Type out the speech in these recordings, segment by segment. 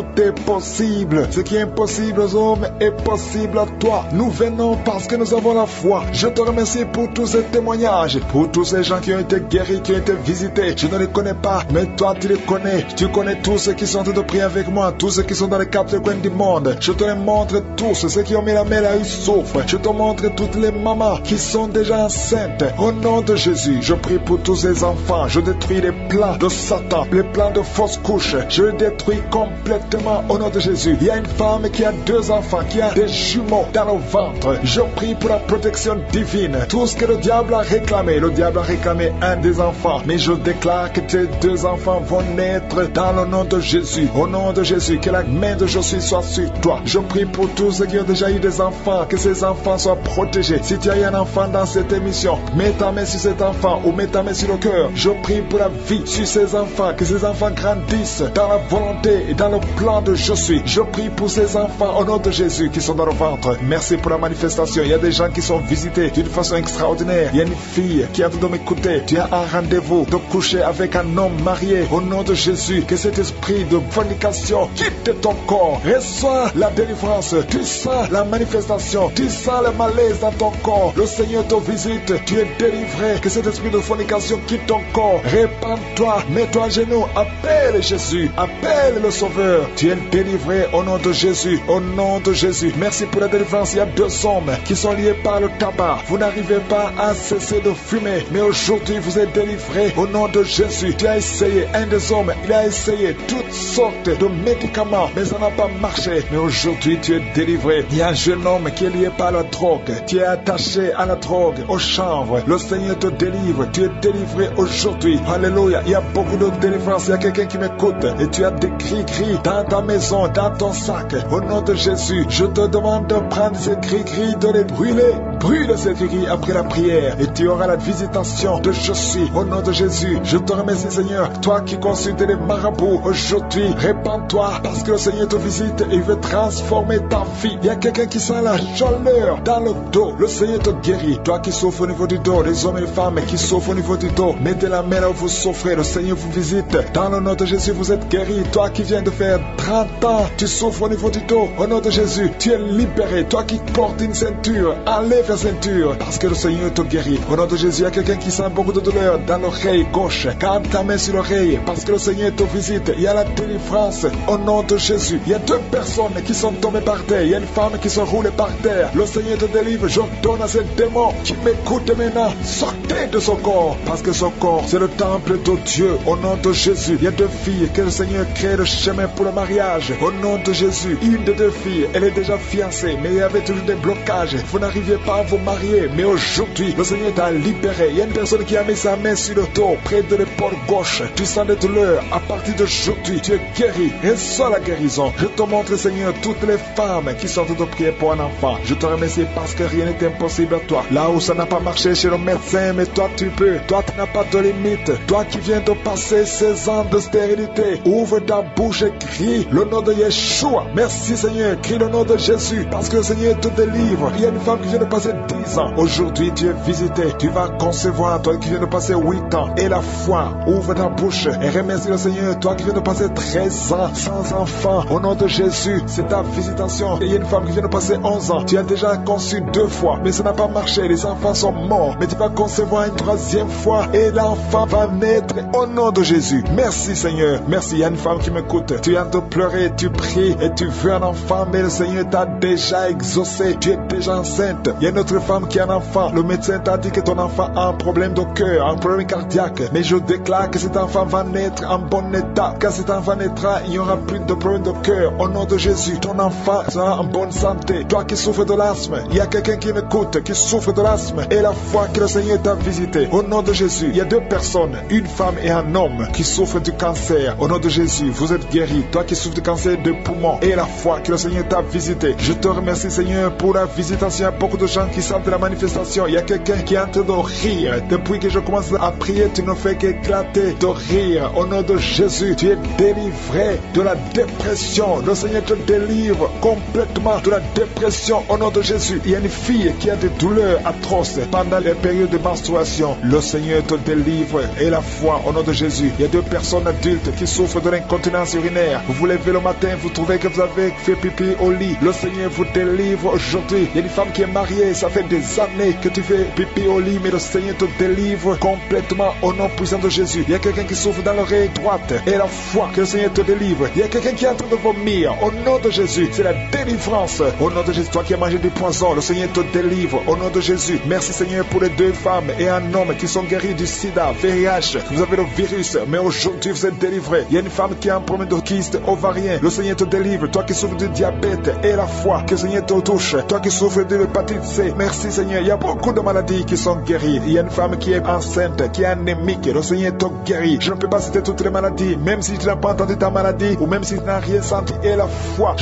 Tout est possible. Ce qui est impossible aux hommes est possible à toi. Nous venons parce que nous avons la foi. Je te remercie pour tous ces témoignages, pour tous ces gens qui ont été guéris, qui ont été visités. Je ne les connais pas, mais toi tu les connais. Tu connais tous ceux qui sont en train de prier avec moi, tous ceux qui sont dans les quatre coins du monde. Je te les montre tous, ceux qui ont mis la main là, ils souffrent. Je te montre toutes les mamans qui sont déjà enceintes. Au nom de Jésus, je prie pour tous ces enfants. Je détruis les plans de Satan, les plans de fausses couches. Je les détruis complètement au nom de Jésus. Il y a une femme qui a 2 enfants, qui a des jumeaux dans le ventre. Je prie pour la protection divine. Tout ce que le diable a réclamé, le diable a réclamé un des enfants. Mais je déclare que tes 2 enfants vont naître dans le nom de Jésus. Au nom de Jésus, que la main de Jésus soit sur toi. Je prie pour tous ceux qui ont déjà eu des enfants, que ces enfants soient protégés. Si tu as eu un enfant dans cette émission, mets ta main sur cet enfant ou mets ta main sur le cœur. Je prie pour la vie sur ces enfants, que ces enfants grandissent dans la volonté et dans le plan de Jésus. Je prie pour ces enfants au nom de Jésus qui sont dans le ventre. Merci pour la manifestation. Il y a des gens qui sont visités d'une façon extraordinaire. Il y a une fille qui a de m'écouter. Tu as un rendez-vous de coucher avec un homme marié. Au nom de Jésus, que cet esprit de fornication quitte ton corps. Reçois la délivrance. Tu sens la manifestation. Tu sens le malaise dans ton corps. Le Seigneur te visite. Tu es délivré. Que cet esprit de fornication quitte ton corps. Répands-toi. Mets-toi à genoux. Appelle Jésus. Appelle le Sauveur. Tu es délivré au nom de Jésus. Au nom de Jésus. Merci pour la délivrance. Il y a 2 hommes qui sont liés par le tabac. Vous n'arrivez pas à cesser de fumer. Mais aujourd'hui, vous êtes délivré au nom de Jésus. Tu as essayé. Un des hommes, il a essayé toutes sortes de médicaments. Mais ça n'a pas marché. Mais aujourd'hui, tu es délivré. Il y a un jeune homme qui est lié par la drogue. Tu es attaché à la drogue, au chanvre. Le Seigneur te délivre. Tu es délivré aujourd'hui. Alléluia. Il y a beaucoup de délivrance. Il y a quelqu'un qui m'écoute. Et tu as des cris-cris dans ta maison, dans ton sac. Au nom de Jésus, je te demande de prendre ces cris-cris, de les brûler. Brûle ces cris après la prière. Et tu auras la visitation de Jésus. Au nom de Jésus, je te remercie Seigneur. Toi qui consultes les marabouts aujourd'hui, répands-toi parce que le Seigneur te visite et il veut transformer ta vie. Il y a quelqu'un qui sent la chaleur dans le dos. Le Seigneur te guérit. Toi qui souffres au niveau du dos, les hommes et les femmes qui souffrent au niveau du dos, mettez la main là où vous souffrez. Le Seigneur vous visite. Dans le nom de Jésus, vous êtes guéri. Toi qui viens de faire 30 ans, tu souffres au niveau du dos. Au nom de Jésus, tu es libéré. Toi qui portes une ceinture, enlève la ceinture parce que le Seigneur te guérit. Au nom de Jésus, il y a quelqu'un qui sent beaucoup de douleur dans l'oreille gauche. Garde ta main sur l'oreille parce que le Seigneur te visite. Il y a la délivrance au nom de Jésus. Il y a 2 personnes qui sont tombées par terre. Il y a une femme qui se roule par terre. Le Seigneur te délivre. Je donne à ce démon qui m'écoute maintenant, sortez de son corps parce que son corps, c'est le temple de Dieu. Au nom de Jésus, il y a 2 filles que le Seigneur crée le chemin pour le mariage. Au nom de Jésus, une des 2 filles, elle est déjà fiancée, mais il y avait toujours des blocages. Vous n'arriviez pas à vous marier, mais aujourd'hui, le Seigneur t'a libéré. Il y a une personne qui a mis sa main sur le dos, près de l'épaule gauche. Tu sens des douleurs. À partir d'aujourd'hui, tu es guéri. Reçois la guérison. Je te montre, Seigneur, toutes les femmes qui sont de prier pour un enfant. Je te remercie parce que rien n'est impossible à toi. Là où ça n'a pas marché chez le médecin, mais toi tu peux. Toi tu n'as pas de limite. Toi qui viens de passer 16 ans de stérilité, ouvre ta bouche et crie le nom de Yeshua. Merci Seigneur, crie le nom de Jésus parce que le Seigneur te délivre. Il y a une femme qui vient de passer 10 ans. Aujourd'hui tu es visité. Tu vas concevoir. Toi qui viens de passer 8 ans. Et la foi, ouvre ta bouche et remercie le Seigneur. Toi qui viens de passer 13 ans sans enfant. Au nom de Jésus, c'est ta visitation. Et il y a une femme qui vient de passer 11 ans. Tu as déjà conçu 2 fois, mais ça n'a pas marché. Les enfants sont morts. Mais tu vas concevoir une 3e fois et l'enfant va naître au nom de Jésus. Merci Seigneur. Merci. Il y a une femme qui m'écoute. Tu viens de pleurer, tu pries et tu veux un enfant, mais le Seigneur t'a déjà exaucé. Tu es déjà enceinte. Il y a une autre femme qui a un enfant. Le médecin t'a dit que ton enfant a un problème de cœur, un problème cardiaque. Mais je déclare que cet enfant va naître en bon état. Quand cet enfant naîtra, il n'y aura plus de problème de cœur. Au nom de Jésus, ton enfant sera en bonne santé. Toi qui souffres de l'asthme, il y a quelqu'un qui m'écoute, qui souffre de l'asthme. Et la foi que le Seigneur t'a visité. Au nom de Jésus, il y a 2 personnes, une femme et un homme, qui souffrent du cancer. Au nom de Jésus, vous êtes guéris. Toi qui souffres du cancer de poumon. Et la foi que le Seigneur t'a visité. Je te remercie Seigneur pour la visitation. Il y a beaucoup de gens qui savent de la manifestation. Il y a quelqu'un qui est en train de rire. Depuis que je commence à prier, tu ne fais qu'éclater de rire. Au nom de Jésus, tu es délivré de la dépression. Le Seigneur te délivre complètement de la dépression au nom de Jésus. Il y a une fille qui a des douleurs atroces pendant les périodes de menstruation. Le Seigneur te délivre et la foi au nom de Jésus. Il y a 2 personnes adultes qui souffrent de l'incontinence urinaire. Vous vous levez le matin, vous trouvez que vous avez fait pipi au lit. Le Seigneur vous délivre aujourd'hui. Il y a une femme qui est mariée, ça fait des années que tu fais pipi au lit, mais le Seigneur te délivre complètement au nom puissant de Jésus. Il y a quelqu'un qui souffre dans l'oreille droite et la foi que le Seigneur te délivre. Il y a quelqu'un qui est en train de vomir au nom de Jésus. C'est la délivrance au nom de Jésus. Toi qui as mangé du poison, le Seigneur te délivre au nom de Jésus. Merci Seigneur pour les 2 femmes et un homme qui sont guéris du sida, VIH. Vous avez le virus, mais aujourd'hui vous êtes délivrés. Il y a une femme qui a un problème de kyste ovarien. Le Seigneur te délivre. Toi qui souffres du diabète et la foi, que le Seigneur te touche. Toi qui souffres de l'hépatite C, merci Seigneur. Il y a beaucoup de maladies qui sont guéries. Il y a une femme qui est enceinte, qui est anémique. Le Seigneur te guérit. Je ne peux pas citer toutes les maladies, même si tu n'as pas entendu ta maladie ou même si tu n'as rien senti. Et la foi.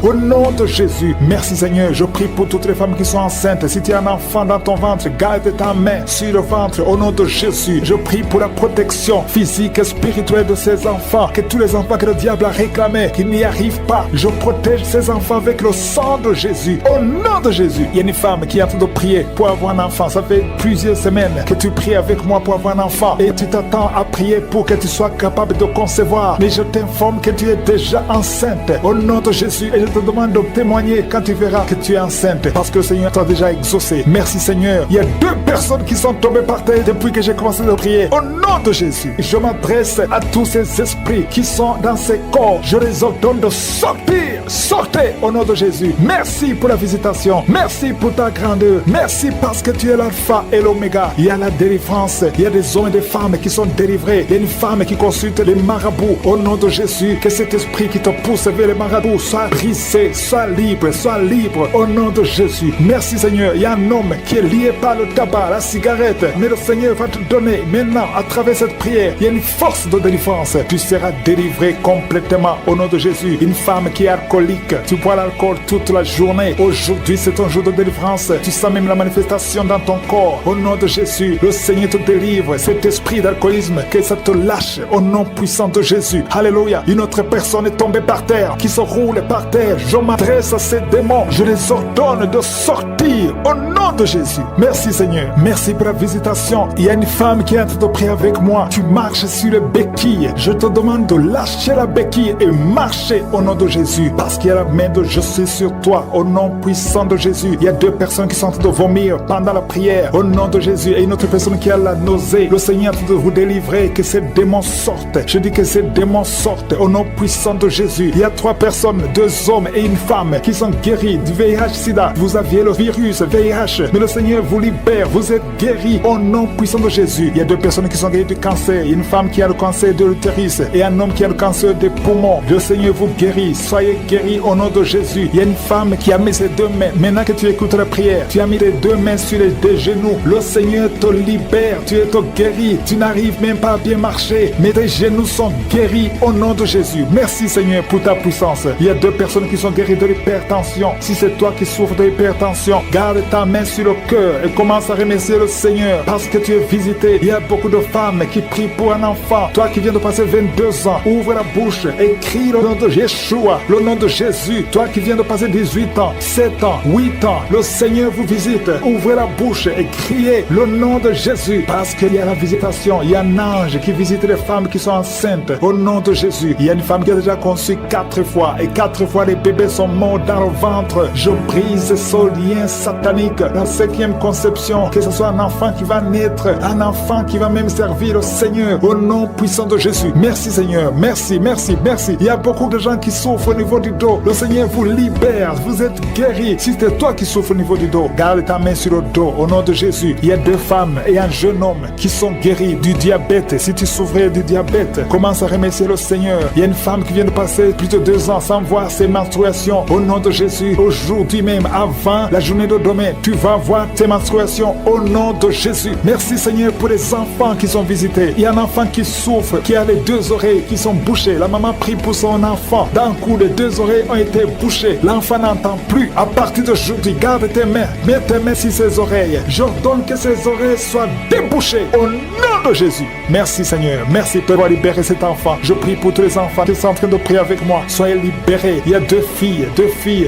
Au nom de Jésus, merci Seigneur. Je prie pour toutes les femmes qui sont enceintes. Si tu as un enfant dans ton ventre, garde ta main sur le ventre au nom de Jésus. Je prie pour la protection physique et spirituelle de ces enfants. Que tous les enfants que le diable a réclamés, qu'ils n'y arrivent pas. Je protège ces enfants avec le sang de Jésus. Au nom de Jésus. Il y a une femme qui est en train de prier pour avoir un enfant. Ça fait plusieurs semaines que tu pries avec moi pour avoir un enfant. Et tu t'attends à prier pour que tu sois capable de concevoir. Mais je t'informe que tu es déjà enceinte. Au nom de Jésus. Et je te demande de témoigner quand tu verras que tu es enceinte. Parce que le Seigneur t'a déjà exaucé. Merci Seigneur. Il y a 2 personnes qui sont tombées par terre depuis que j'ai commencé à prier. Au nom de Jésus. Je m'adresse à tous ces esprits qui sont dans ces corps. Je les ordonne de sortir. Sortez au nom de Jésus. Merci pour la visitation. Merci pour ta grandeur. Merci parce que tu es l'alpha et l'oméga. Il y a la délivrance. Il y a des hommes et des femmes qui sont délivrés. Il y a une femme qui consulte les marabouts. Au nom de Jésus, que cet esprit qui te pousse vers les marabouts soit brisé, soit libre, soit libre. Au nom de Jésus. Merci Seigneur. Il y a un homme qui est lié par le tabac, la cigarette. Mais le Seigneur va te donner maintenant, à travers cette prière, il y a une force de délivrance. Tu seras délivré complètement au nom de Jésus. Une femme qui est alcoolique, tu bois l'alcool toute la journée. Aujourd'hui, c'est un jour de délivrance. Tu sens même la manifestation dans ton corps. Au nom de Jésus, le Seigneur te délivre. Cet esprit d'alcoolisme, que ça te lâche au nom puissant de Jésus. Alléluia. Une autre personne est tombée par terre, qui se roule par terre. Je m'adresse à ces démons. Je les ordonne de sortir au nom de Jésus. Merci Seigneur. Merci pour la visitation. Il y a une femme qui est en train de prier avec moi. Tu marches sur les béquilles. Je te demande de lâcher la béquille et marcher au nom de Jésus. Parce qu'il y a la main de je suis sur toi au nom puissant de Jésus. Il y a 2 personnes qui sont en train de vomir pendant la prière au nom de Jésus. Et une autre personne qui a la nausée. Le Seigneur est en train de vous délivrer. Que ces démons sortent. Je dis que ces démons sortent au nom puissant de Jésus. Il y a 3 personnes, 2 hommes et une femme qui sont guéris du VIH-Sida. Vous aviez le virus VIH, mais le Seigneur vous libère. Vous êtes guéris au nom puissant de Jésus. Il y a 2 personnes qui sont guéries du cancer. Il y a une femme qui a le cancer de l'utérus et un homme qui a le cancer des poumons. Le Seigneur vous guérit. Soyez guéris au nom de Jésus. Il y a une femme qui a mis ses 2 mains. Maintenant que tu écoutes la prière, tu as mis tes 2 mains sur les 2 genoux. Le Seigneur te libère. Tu es guéri. Tu n'arrives même pas à bien marcher, mais tes genoux sont guéris au nom de Jésus. Merci Seigneur pour ta puissance. Il y a 2 personnes qui sont guéries de l'hypertension. Si c'est toi qui souffres de l'hypertension, garde ta main sur le cœur et commence à remercier le Seigneur parce que tu es visité. Il y a beaucoup de femmes qui prient pour un enfant. Toi qui viens de passer 22 ans, ouvre la bouche et crie le nom de Yeshua, le nom de Jésus. Toi qui viens de passer 18 ans, 7 ans, 8 ans, le Seigneur vous visite. Ouvrez la bouche et criez le nom de Jésus parce qu'il y a la visitation. Il y a un ange qui visite les femmes qui sont enceintes au nom de Jésus. Il y a une femme qui a déjà conçu 4 fois et 4 fois les bébés sont morts dans le ventre. Je brise ce lien satanique. La 5e conception, que ce soit un enfant qui va naître, un enfant qui va même servir le Seigneur au nom puissant de Jésus. Merci Seigneur, merci, merci, merci. Il y a beaucoup de gens qui souffrent au niveau du dos. Le Seigneur vous libère, vous êtes guéris. Si c'est toi qui souffres au niveau du dos, garde ta main sur le dos au nom de Jésus. Il y a 2 femmes et un jeune homme qui sont guéris du diabète. Si tu souffrais du diabète, commence à remercier le Seigneur. Il y a une femme qui vient de passer plus de 2 ans sans voir ses menstruations au nom de Jésus. Aujourd'hui même, avant la journée de demain, tu vas voir tes menstruations au nom de Jésus. Merci Seigneur pour les enfants qui sont visités. Il y a un enfant qui souffre, qui a les 2 oreilles qui sont bouchées. La maman prie pour son enfant. D'un coup, les 2 oreilles ont été bouchées. L'enfant n'entend plus. À partir d'aujourd'hui, garde tes mains. Mets tes mains sur ses oreilles. J'ordonne que ses oreilles soient débouchées au nom de Jésus. Merci Seigneur. Merci d'avoir libéré cet enfant. Je prie pour tous les enfants qui sont en train de prier avec moi. Soyez libérés. Il y a deux filles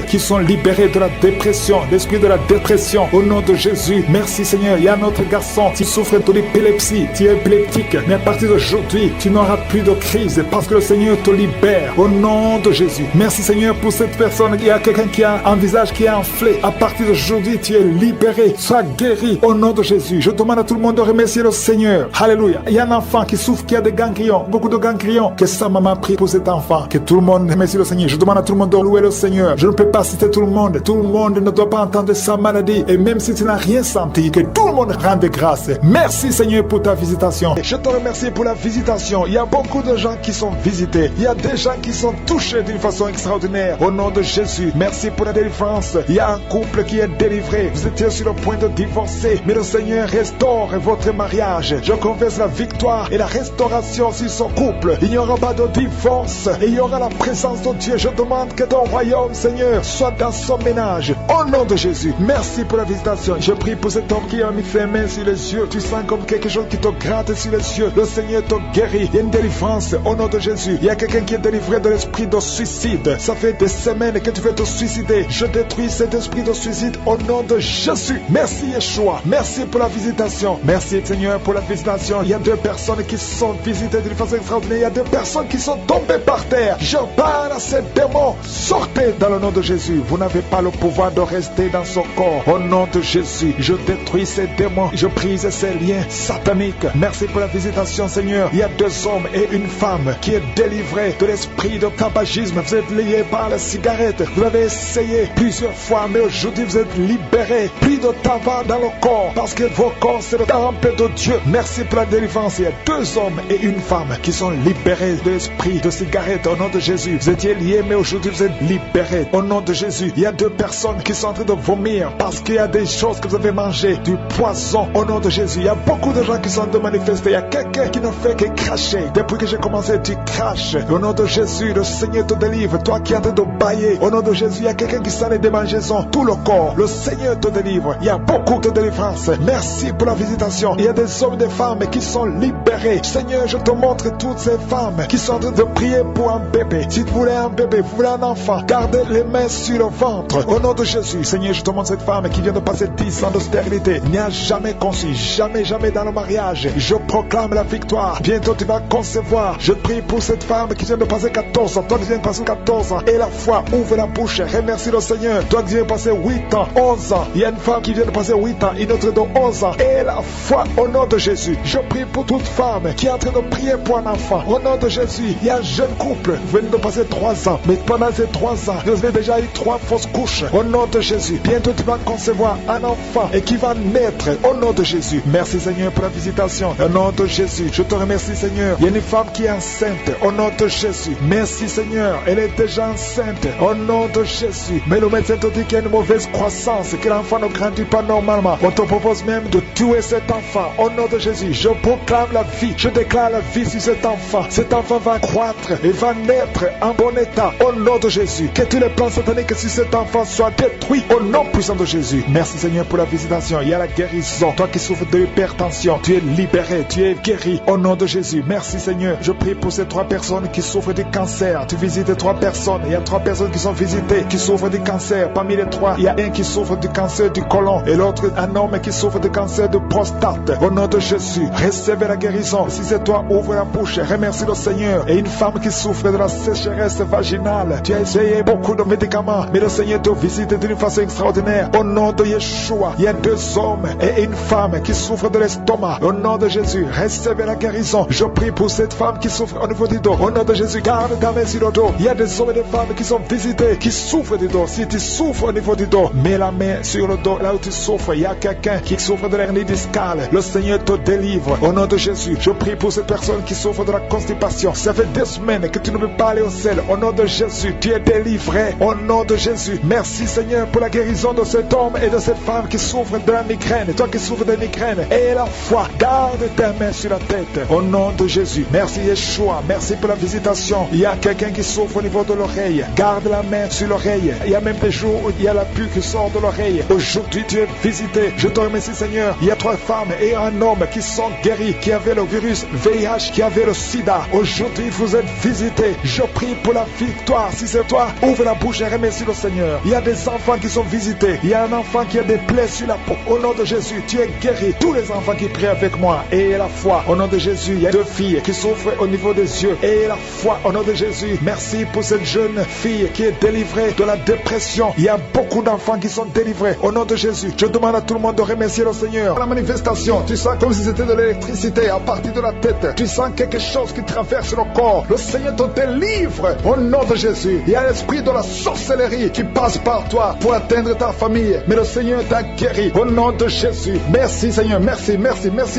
qui sont libérées de la dépression, l'esprit de la dépression. Au nom de Jésus. Merci Seigneur. Il y a un autre garçon qui souffre de l'épilepsie. Tu es épileptique. Mais à partir d'aujourd'hui, tu n'auras plus de crise parce que le Seigneur te libère. Au nom de Jésus. Merci Seigneur pour cette personne. Il y a quelqu'un qui a un visage qui est enflé. À partir d'aujourd'hui, tu es libéré. Sois guéri. Au nom de Jésus. Je demande à tout le monde de remercier le Seigneur. Alléluia. Il y a un enfant qui souffre, qui a des ganglions, beaucoup de ganglions. Que sa maman prie pour cet enfant. Que tout le monde remercie le Seigneur. Je demande à tout le monde de louer le Seigneur. Je ne peux pas citer tout le monde. Tout le monde ne doit pas entendre sa maladie. Et même si tu n'as rien senti, que tout le monde rende grâce. Merci Seigneur pour ta visitation. Je te remercie pour la visitation. Il y a beaucoup de gens qui sont visités. Il y a des gens qui sont touchés d'une façon extraordinaire. Au nom de Jésus, merci pour la délivrance. Il y a un couple qui est délivré. Vous étiez sur le point de divorcer, mais le Seigneur restaure votre mariage. Je confesse la victoire et la restauration sur son couple. Il n'y aura pas de divorce et il y aura la présence de Dieu. Je demande que ton royaume, Seigneur, soit dans son ménage. Au nom de Jésus, merci pour la visitation. Je prie pour cet homme qui a mis ses mains sur les yeux. Tu sens comme quelque chose qui te gratte sur les yeux. Le Seigneur te guérit. Il y a une délivrance au nom de Jésus. Il y a quelqu'un qui est délivré de l'esprit de suicide. Ça fait des semaines que tu veux te suicider. Je détruis cet esprit de suicide au nom de Jésus. Merci Yeshua. Merci pour la visitation. Merci Seigneur pour la visitation. Il y a deux personnes qui sont visitées d'une façon extraordinaire. Il y a deux personnes qui sont tombées par terre. Je parle à ces démons. Sortez dans le nom de Jésus. Vous n'avez pas le pouvoir de rester dans son corps. Au nom de Jésus, je détruis ces démons. Je brise ces liens sataniques. Merci pour la visitation Seigneur. Il y a deux hommes et une femme qui est délivrée de l'esprit de tabagisme. Vous êtes liés par la cigarette. Vous avez essayé plusieurs fois, mais aujourd'hui vous êtes libérés. Plus de tabac dans le corps parce que vos corps c'est le temple de Dieu. Merci pour la délivrance. Il y a deux hommes et une femme qui sont libérés de l'esprit de cigarette au nom de Jésus. Vous étiez liés, mais aujourd'hui vous êtes libérés au nom de Jésus. Il y a deux personnes qui sont en train de vomir parce qu'il y a des choses que vous avez mangées, du poison au nom de Jésus. Il y a beaucoup de gens qui sont en train de manifester. Il y a quelqu'un qui ne fait que cracher. Depuis que j'ai commencé, tu craches. Au nom de Jésus, le Seigneur te délivre. Toi qui es en train de bailler, au nom de Jésus, il y a quelqu'un qui s'en est démangeaison. Tout le corps, le Seigneur te délivre. Il y a beaucoup de délivrance. Merci pour la visitation. Il y a des hommes et des femmes qui sont libérés. Seigneur, je te montre toutes ces femmes qui sont en train de prier pour un bébé. Si vous voulez un bébé, vous voulez un enfant, gardez les mains sur le ventre. Au nom de Jésus, Seigneur, je te montre cette femme qui vient de passer 10 ans de stérilité. N'y a jamais conçu, jamais dans le mariage. Je proclame la victoire. Bientôt tu vas concevoir. Je prie pour cette femme qui vient de passer 14 ans. Toi qui viens de passer 14 ans. Et la foi, ouvre la bouche. Remercie le Seigneur. Toi qui viens de passer 8 ans, 11 ans. Il y a une femme qui vient de passer 8 ans, une autre de 11 ans. Et la foi au nom de Jésus. Je prie pour toute femme qui est en train de prier pour un enfant. Au nom de Jésus, il y a un jeune couple. Vous venez de passer 3 ans. Mais pendant ces 3 ans, vous avez déjà eu 3 fausses couches. Au nom de Jésus. Bientôt tu vas concevoir un enfant et qui va naître. Au nom de Jésus. Merci Seigneur pour la visitation. Au nom de Jésus. Je te remercie Seigneur. Il y a une femme qui est enceinte. Au nom de Jésus. Merci Seigneur. Elle est déjà enceinte. Au nom de Jésus. Mais le médecin te dit qu'il y a une mauvaise croissance. Que l'enfant ne grandit pas normalement. On te propose même de tuer cet enfant. Au nom de Jésus. Je proclame la vie. Je déclare la vie sur cet enfant. Cet enfant va croître et va naître en bon état. Au nom de Jésus. Que tous les plans sataniques sur cet enfant soient détruits. Au nom puissant de Jésus. Merci Seigneur pour la visitation. Il y a la guérison. Toi qui souffres de l'hypertension, tu es libéré, tu es guéri. Au nom de Jésus. Merci Seigneur. Je prie pour ces 3 personnes qui souffrent du cancer. Tu visites 3 personnes. Il y a 3 personnes qui sont visitées, qui souffrent du cancer. Parmi les 3, il y a un qui souffre du cancer du côlon et l'autre un homme qui souffre du cancer de prostate. Au nom de Jésus, recevez la guérison. Si c'est toi, ouvre la bouche. Remercie le Seigneur. Et une femme qui souffre de la sécheresse vaginale. Tu as essayé beaucoup de médicaments, mais le Seigneur te visite d'une façon extraordinaire. Au nom de Yeshua, il y a 2 hommes et une femme qui souffrent de l'estomac. Au nom de Jésus, recevez la guérison. Je prie pour cette femme qui souffre au niveau du dos. Au nom de Jésus, garde ta main sur le dos. Il y a des hommes et des femmes qui sont visités, qui souffrent du dos. Si tu souffres au niveau du dos, mets la main sur le dos. Là où tu souffres, il y a quelqu'un qui souffre de l'hernie discale. Le Seigneur te délivre. Au nom de Jésus, je prie pour cette personne qui souffre de la constipation. Ça fait des semaines que tu ne peux pas aller au ciel. Au nom de Jésus, tu es délivré. Au nom de Jésus, merci Seigneur pour la guérison de cet homme et de cette femme qui souffrent de la migraine. Toi qui souffres de migraine, et la foi, garde tes mains sur la tête. Au nom de Jésus, merci Yeshua. Merci pour la visitation. Il y a quelqu'un qui souffre au niveau de l'oreille. Garde la main sur l'oreille. Il y a même des jours où il y a la pluie qui sort de l'oreille. Aujourd'hui, tu es visité. Je te remercie Seigneur. Il y a 3 femmes et un homme qui sont guéris. filles qui avaient le virus VIH, qui avaient le sida. Aujourd'hui, vous êtes visités. Je prie pour la victoire. Si c'est toi, ouvre la bouche et remercie le Seigneur. Il y a des enfants qui sont visités. Il y a un enfant qui a des plaies sur la peau. Au nom de Jésus, tu es guéri. Tous les enfants qui prient avec moi, ayez la foi. Au nom de Jésus, il y a 2 filles qui souffrent au niveau des yeux. Ayez la foi au nom de Jésus. Merci pour cette jeune fille qui est délivrée de la dépression. Il y a beaucoup d'enfants qui sont délivrés. Au nom de Jésus, je demande à tout le monde de remercier le Seigneur. La manifestation, tu sens comme si c'était de l'électricité à partir de la tête. Tu sens quelque chose qui traverse le corps. Le Seigneur te délivre au nom de Jésus. Il y a l'esprit de la sorcellerie qui passe par toi pour atteindre ta famille. Mais le Seigneur t'a guéri au nom de Jésus. Merci Seigneur, merci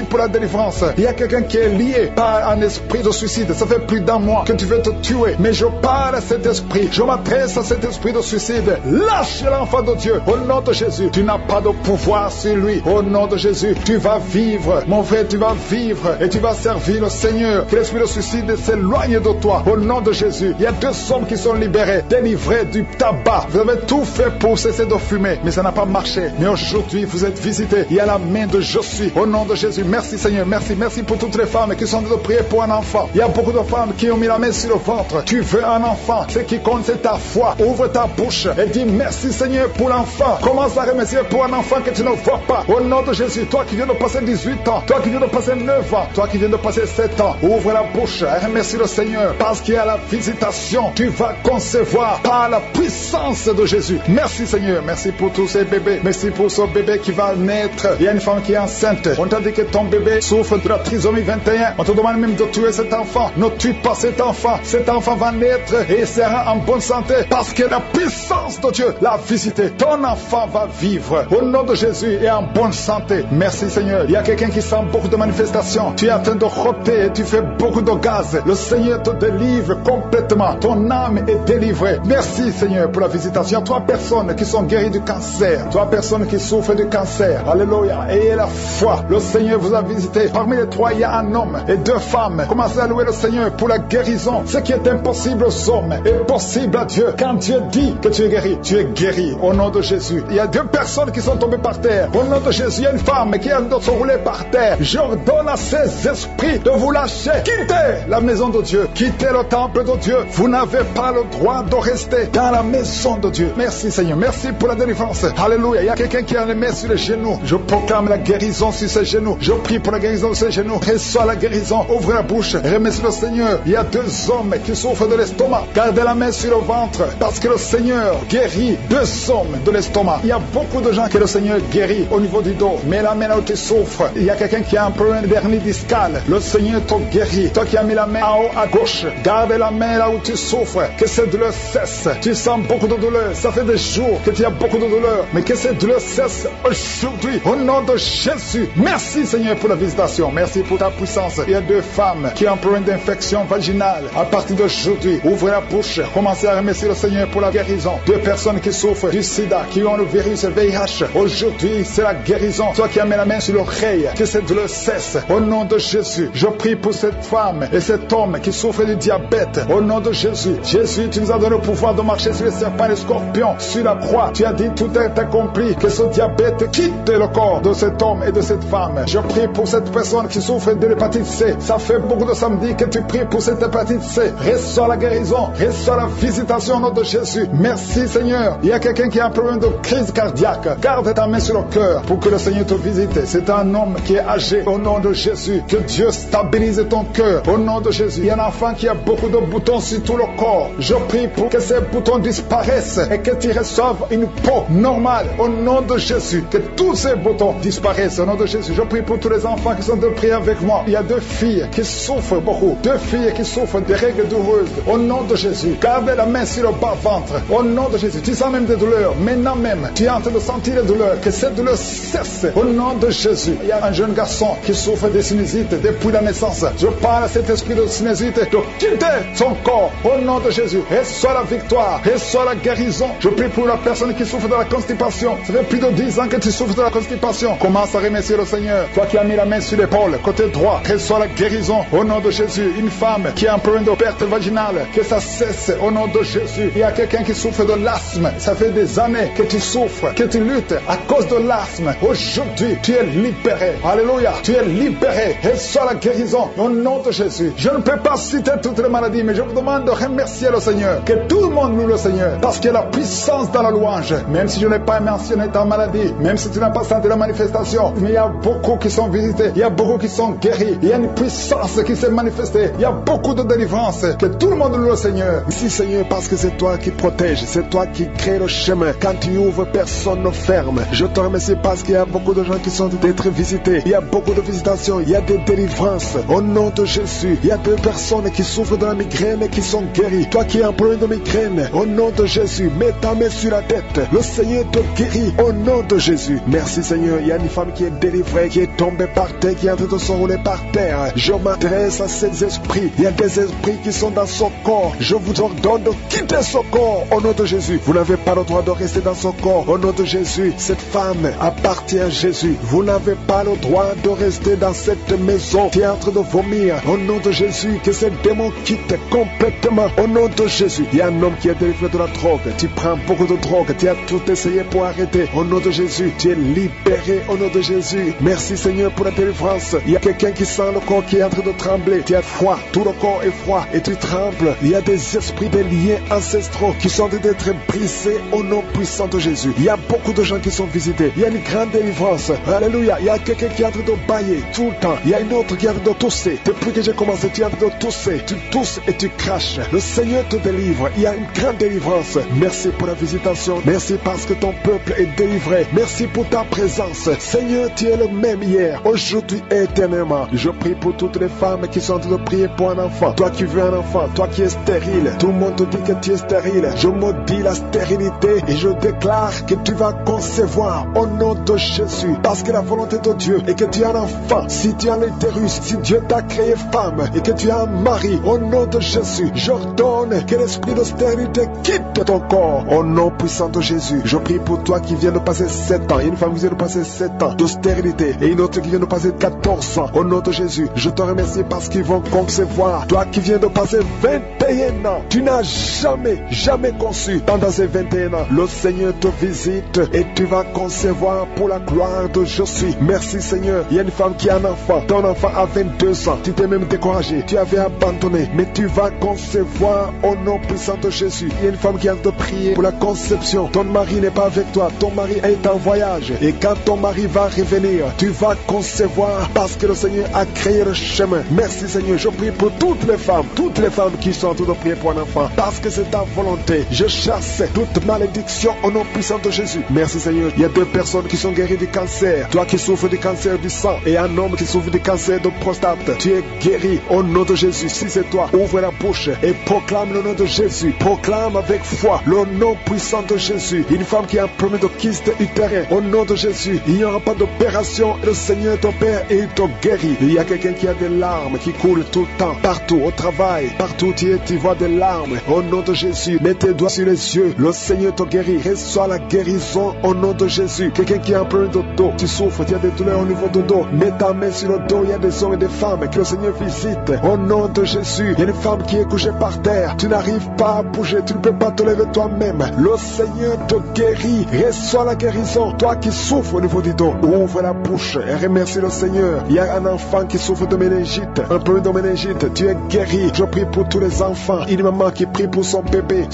pour la délivrance. Il y a quelqu'un qui est lié par un esprit de suicide. Ça fait plus d'un mois que tu veux te tuer. Mais je parle à cet esprit. Je m'adresse à cet esprit de suicide. Lâche l'enfant de Dieu au nom de Jésus. Tu n'as pas de pouvoir sur lui. Au nom de Jésus, tu vas vivre. Mon frère, tu vas vivre et tu vas servir le Seigneur. Que l'esprit de suicide s'éloigne de toi. Au nom de Jésus, il y a 2 hommes qui sont libérés, délivrés du tabac. Vous avez tout fait pour cesser de fumer, mais ça n'a pas marché. Mais aujourd'hui, vous êtes visités. Il y a la main de Je suis. Au nom de Jésus, merci Seigneur, merci pour toutes les femmes qui sont en train de prier pour un enfant. Il y a beaucoup de femmes qui ont mis la main sur le ventre. Tu veux un enfant. Ce qui compte, c'est ta foi. Ouvre ta bouche et dis merci Seigneur pour l'enfant. Commence à remercier pour un enfant que tu ne vois pas. Au nom de Jésus, toi qui viens de passer 18 ans, toi qui viens de passer 9 ans, toi qui viens de passer 7 ans, ouvre la bouche et remercie le Seigneur parce qu'il y a la visitation. Tu vas concevoir par la puissance de Jésus. Merci Seigneur, merci pour tous ces bébés. Merci pour ce bébé qui va naître. Il y a une femme qui est enceinte. On t'a dit que ton bébé souffre de la trisomie 21. On te demande même de tuer cet enfant. Ne tue pas cet enfant. Cet enfant va naître et il sera en bonne santé parce que la puissance de Dieu l'a visité. Ton enfant va vivre au nom de Jésus et en bonne santé. Merci Seigneur. Il y a quelqu'un qui sent beaucoup de manifestations. Tu es en train de roter et tu fais beaucoup de gaz. Le Seigneur te délivre complètement. Ton âme est délivrée. Merci Seigneur pour la visitation. 3 personnes qui sont guéries du cancer. 3 personnes qui souffrent du cancer. Alléluia. Ayez la foi. Le Seigneur vous a visité. Parmi les 3, il y a un homme et 2 femmes. Commencez à louer le Seigneur pour la guérison. Ce qui est impossible aux hommes est possible à Dieu. Quand Dieu dit que tu es guéri au nom de Jésus. Il y a 2 personnes qui sont tombées par terre. Au nom de Jésus, il y a une femme qui est en train de se rouler par terre. J'ordonne à ces esprits de vous lâcher. Quittez la maison de Dieu. Quittez le temple de Dieu. Vous n'avez pas le droit de rester dans la maison de Dieu. Merci Seigneur. Merci pour la délivrance. Alléluia. Il y a quelqu'un qui a les mains sur les genoux. Je proclame la guérison sur ses genoux. Je prie pour la guérison de ses genoux. Reçois la guérison. Ouvre la bouche. Remercie le Seigneur. Il y a 2 hommes qui souffrent de l'estomac. Gardez la main sur le ventre parce que le Seigneur guérit 2 hommes de l'estomac. Il y a beaucoup de gens que le Seigneur guérit au niveau du dos. Mais la main là où tu souffres, il y a quelqu'un qui a un problème d'hernie discale. Le Seigneur te guérit. Toi qui as mis la main en haut à gauche, garde la main là où tu souffres. Que cette douleur cesse. Tu sens beaucoup de douleur. Ça fait des jours que tu as beaucoup de douleur. Mais que cette douleur cesse aujourd'hui. Au nom de Jésus. Merci Seigneur pour la visitation. Merci pour ta puissance. Il y a 2 femmes qui ont un problème d'infection vaginale. À partir d'aujourd'hui, ouvrez la bouche. Commencez à remercier le Seigneur pour la guérison. 2 personnes qui souffrent du sida, qui ont le virus VIH. Aujourd'hui, c'est la guérison. Toi qui as mis la main sur l'oreille, que cette douleur cesse. Au nom de Jésus, je prie pour cette femme et cet homme qui souffre du diabète. Au nom de Jésus. Jésus, tu nous as donné le pouvoir de marcher sur les serpents et les scorpions. Sur la croix, tu as dit tout est accompli. Que ce diabète quitte le corps de cet homme et de cette femme. Je prie pour cette personne qui souffre de l'hépatite C. Ça fait beaucoup de samedis que tu pries pour cette hépatite C. Reçois la guérison. Reçois la visitation au nom de Jésus. Merci Seigneur. Il y a quelqu'un qui a un problème de crise cardiaque. Garde ta main sur le cœur pour que le Seigneur te visite. C'est un homme qui est âgé. Au nom de Jésus. Que Dieu stabilise ton cœur. Au nom de Jésus. Il y a un enfant qui a beaucoup de boutons sur tout le corps. Je prie pour que ces boutons disparaissent et que tu reçoives une peau normale. Au nom de Jésus. Que tous ces boutons disparaissent. Au nom de Jésus. Je prie pour tous les enfants qui sont de prier avec moi. Il y a 2 filles qui souffrent beaucoup. 2 filles qui souffrent des règles douloureuses. Au nom de Jésus. Gardez la main sur le bas-ventre. Au nom de Jésus. Tu sens même des douleurs. Maintenant même, tu es en train de sentir les douleurs. Que cette douleur cesse. Au nom de Jésus. Il y a un jeune garçon qui souffre de sinusite depuis la naissance. Je parle à cet esprit de sinusite de quitter son corps. Au nom de Jésus. Reçois la victoire. Reçois la guérison. Je prie pour la personne qui souffre de la constipation. Ça fait plus de 10 ans que tu souffres de la constipation. Commence à remercier le Seigneur. Toi qui as mis la main sur l'épaule, côté droit, reçois la guérison. Au nom de Jésus. Une femme qui a un problème de perte vaginale, que ça cesse. Au nom de Jésus. Il y a quelqu'un qui souffre de l'asthme. Ça fait des années que tu souffres, que tu luttes à cause de l'asthme. Aujourd'hui, tu es libéré. Alléluia. Tu es libéré. libéré. Reçois la guérison au nom de Jésus. Je ne peux pas citer toutes les maladies, mais je vous demande de remercier le Seigneur. Que tout le monde loue le Seigneur, parce qu'il y a la puissance dans la louange. Même si je n'ai pas mentionné ta maladie, même si tu n'as pas senti la manifestation, mais il y a beaucoup qui sont visités, il y a beaucoup qui sont guéris, il y a une puissance qui s'est manifestée, il y a beaucoup de délivrance. Que tout le monde loue le Seigneur. Merci Seigneur, parce que c'est toi qui protèges, c'est toi qui crée le chemin. Quand tu ouvres, personne ne ferme. Je te remercie parce qu'il y a beaucoup de gens qui sont d'être visités, il y a beaucoup de visitations, il y a des délivrances. Au nom de Jésus, il y a deux personnes qui souffrent de la migraine et qui sont guéries. Toi qui es en problème de migraine, au nom de Jésus, mets ta main sur la tête. Le Seigneur te guérit au nom de Jésus. Merci Seigneur. Il y a une femme qui est délivrée, qui est tombée par terre, qui est en train de se rouler par terre. Je m'adresse à ces esprits. Il y a des esprits qui sont dans son corps. Je vous ordonne de quitter son corps au nom de Jésus. Vous n'avez pas le droit de rester dans son corps au nom de Jésus. Cette femme appartient à Jésus. Vous n'avez pas le droit de rester dans cette maison qui est en train de vomir. Au nom de Jésus, que ces démons quittent complètement au nom de Jésus. Il y a un homme qui est délivré de la drogue. Tu prends beaucoup de drogue. Tu as tout essayé pour arrêter. Au nom de Jésus, tu es libéré au nom de Jésus. Merci Seigneur pour la délivrance. Il y a quelqu'un qui sent le corps qui est en train de trembler. Tu as froid. Tout le corps est froid et tu trembles. Il y a des esprits, des liens ancestraux qui sont d'être brisés au nom puissant de Jésus. Il y a beaucoup de gens qui sont visités. Il y a une grande délivrance. Alléluia. Il y a quelqu'un qui est en train de bailler tout le temps. Il y a une autre qui est en train de tousser. Depuis que j'ai commencé, tu es en train de tousser. Tu tousses et tu craches. Le Seigneur te délivre. Il y a une grande délivrance. Merci pour la visitation. Merci parce que ton peuple est délivré. Merci pour ta présence. Seigneur, tu es le même hier, aujourd'hui et éternellement. Je prie pour toutes les femmes qui sont en train de prier pour un enfant. Toi qui veux un enfant, toi qui es stérile. Tout le monde te dit que tu es stérile. Je maudis la stérilité et je déclare que tu vas concevoir au nom de Jésus. Parce que la volonté de Dieu est que tu as un enfant. Si tu as l'utérus, si Dieu t'a créé femme et que tu as un mari, au nom de Jésus, j'ordonne que l'esprit de stérilité quitte ton corps. Au nom puissant de Jésus, je prie pour toi qui viens de passer 7 ans. Il y a une femme qui vient de passer 7 ans de stérilité et une autre qui vient de passer 14 ans. Au nom de Jésus, je te remercie parce qu'ils vont concevoir. Toi qui viens de passer 21 ans, tu n'as jamais conçu. Pendant ces 21 ans, le Seigneur te visite et tu vas concevoir pour la gloire de Jésus. Merci Seigneur. Il y a une femme qui a un enfant. Ton enfant a 22 ans. Tu t'es même découragé. Tu avais abandonné. Mais tu vas concevoir au nom puissant de Jésus. Il y a une femme qui a de prier pour la conception. Ton mari n'est pas avec toi. Ton mari est en voyage. Et quand ton mari va revenir, tu vas concevoir parce que le Seigneur a créé le chemin. Merci Seigneur. Je prie pour toutes les femmes qui sont en train de prier pour un enfant. Parce que c'est ta volonté. Je chasse toute malédiction au nom puissant de Jésus. Merci Seigneur. Il y a 2 personnes qui sont guéries du cancer. Toi qui souffres du cancer du sang et un homme qui souffre du cancer de prostate. Tu es guéri au nom de Jésus. Si c'est toi, ouvre la bouche et proclame le nom de Jésus. Proclame avec foi le nom puissant de Jésus. Une femme qui a un problème de kyste utérin. Au nom de Jésus, il n'y aura pas d'opération. Le Seigneur ton Père et il te guérit. Il y a quelqu'un qui a des larmes qui coulent tout le temps. Partout, au travail, partout où tu es, tu vois des larmes. Au nom de Jésus, mets tes doigts sur les yeux. Le Seigneur te guérit. Reçois la guérison au nom de Jésus. Quelqu'un qui a un problème de dos, tu souffres, tu as des douleurs au niveau du dos. Mets ta main sur le dos. Il y a des hommes et des femmes que le Seigneur visite. Au nom de Jésus, il y a une femme qui est couchée par terre. Tu n'arrives pas à bouger, tu ne peux pas te lever toi-même. Le Seigneur te guérit. Reçois la guérison. Toi qui souffres au niveau du dos, ouvre la bouche et remercie le Seigneur. Il y a un enfant qui souffre de méningite, un peu de méningite. Tu es guéri. Je prie pour tous les enfants. Une maman qui prie pour son bébé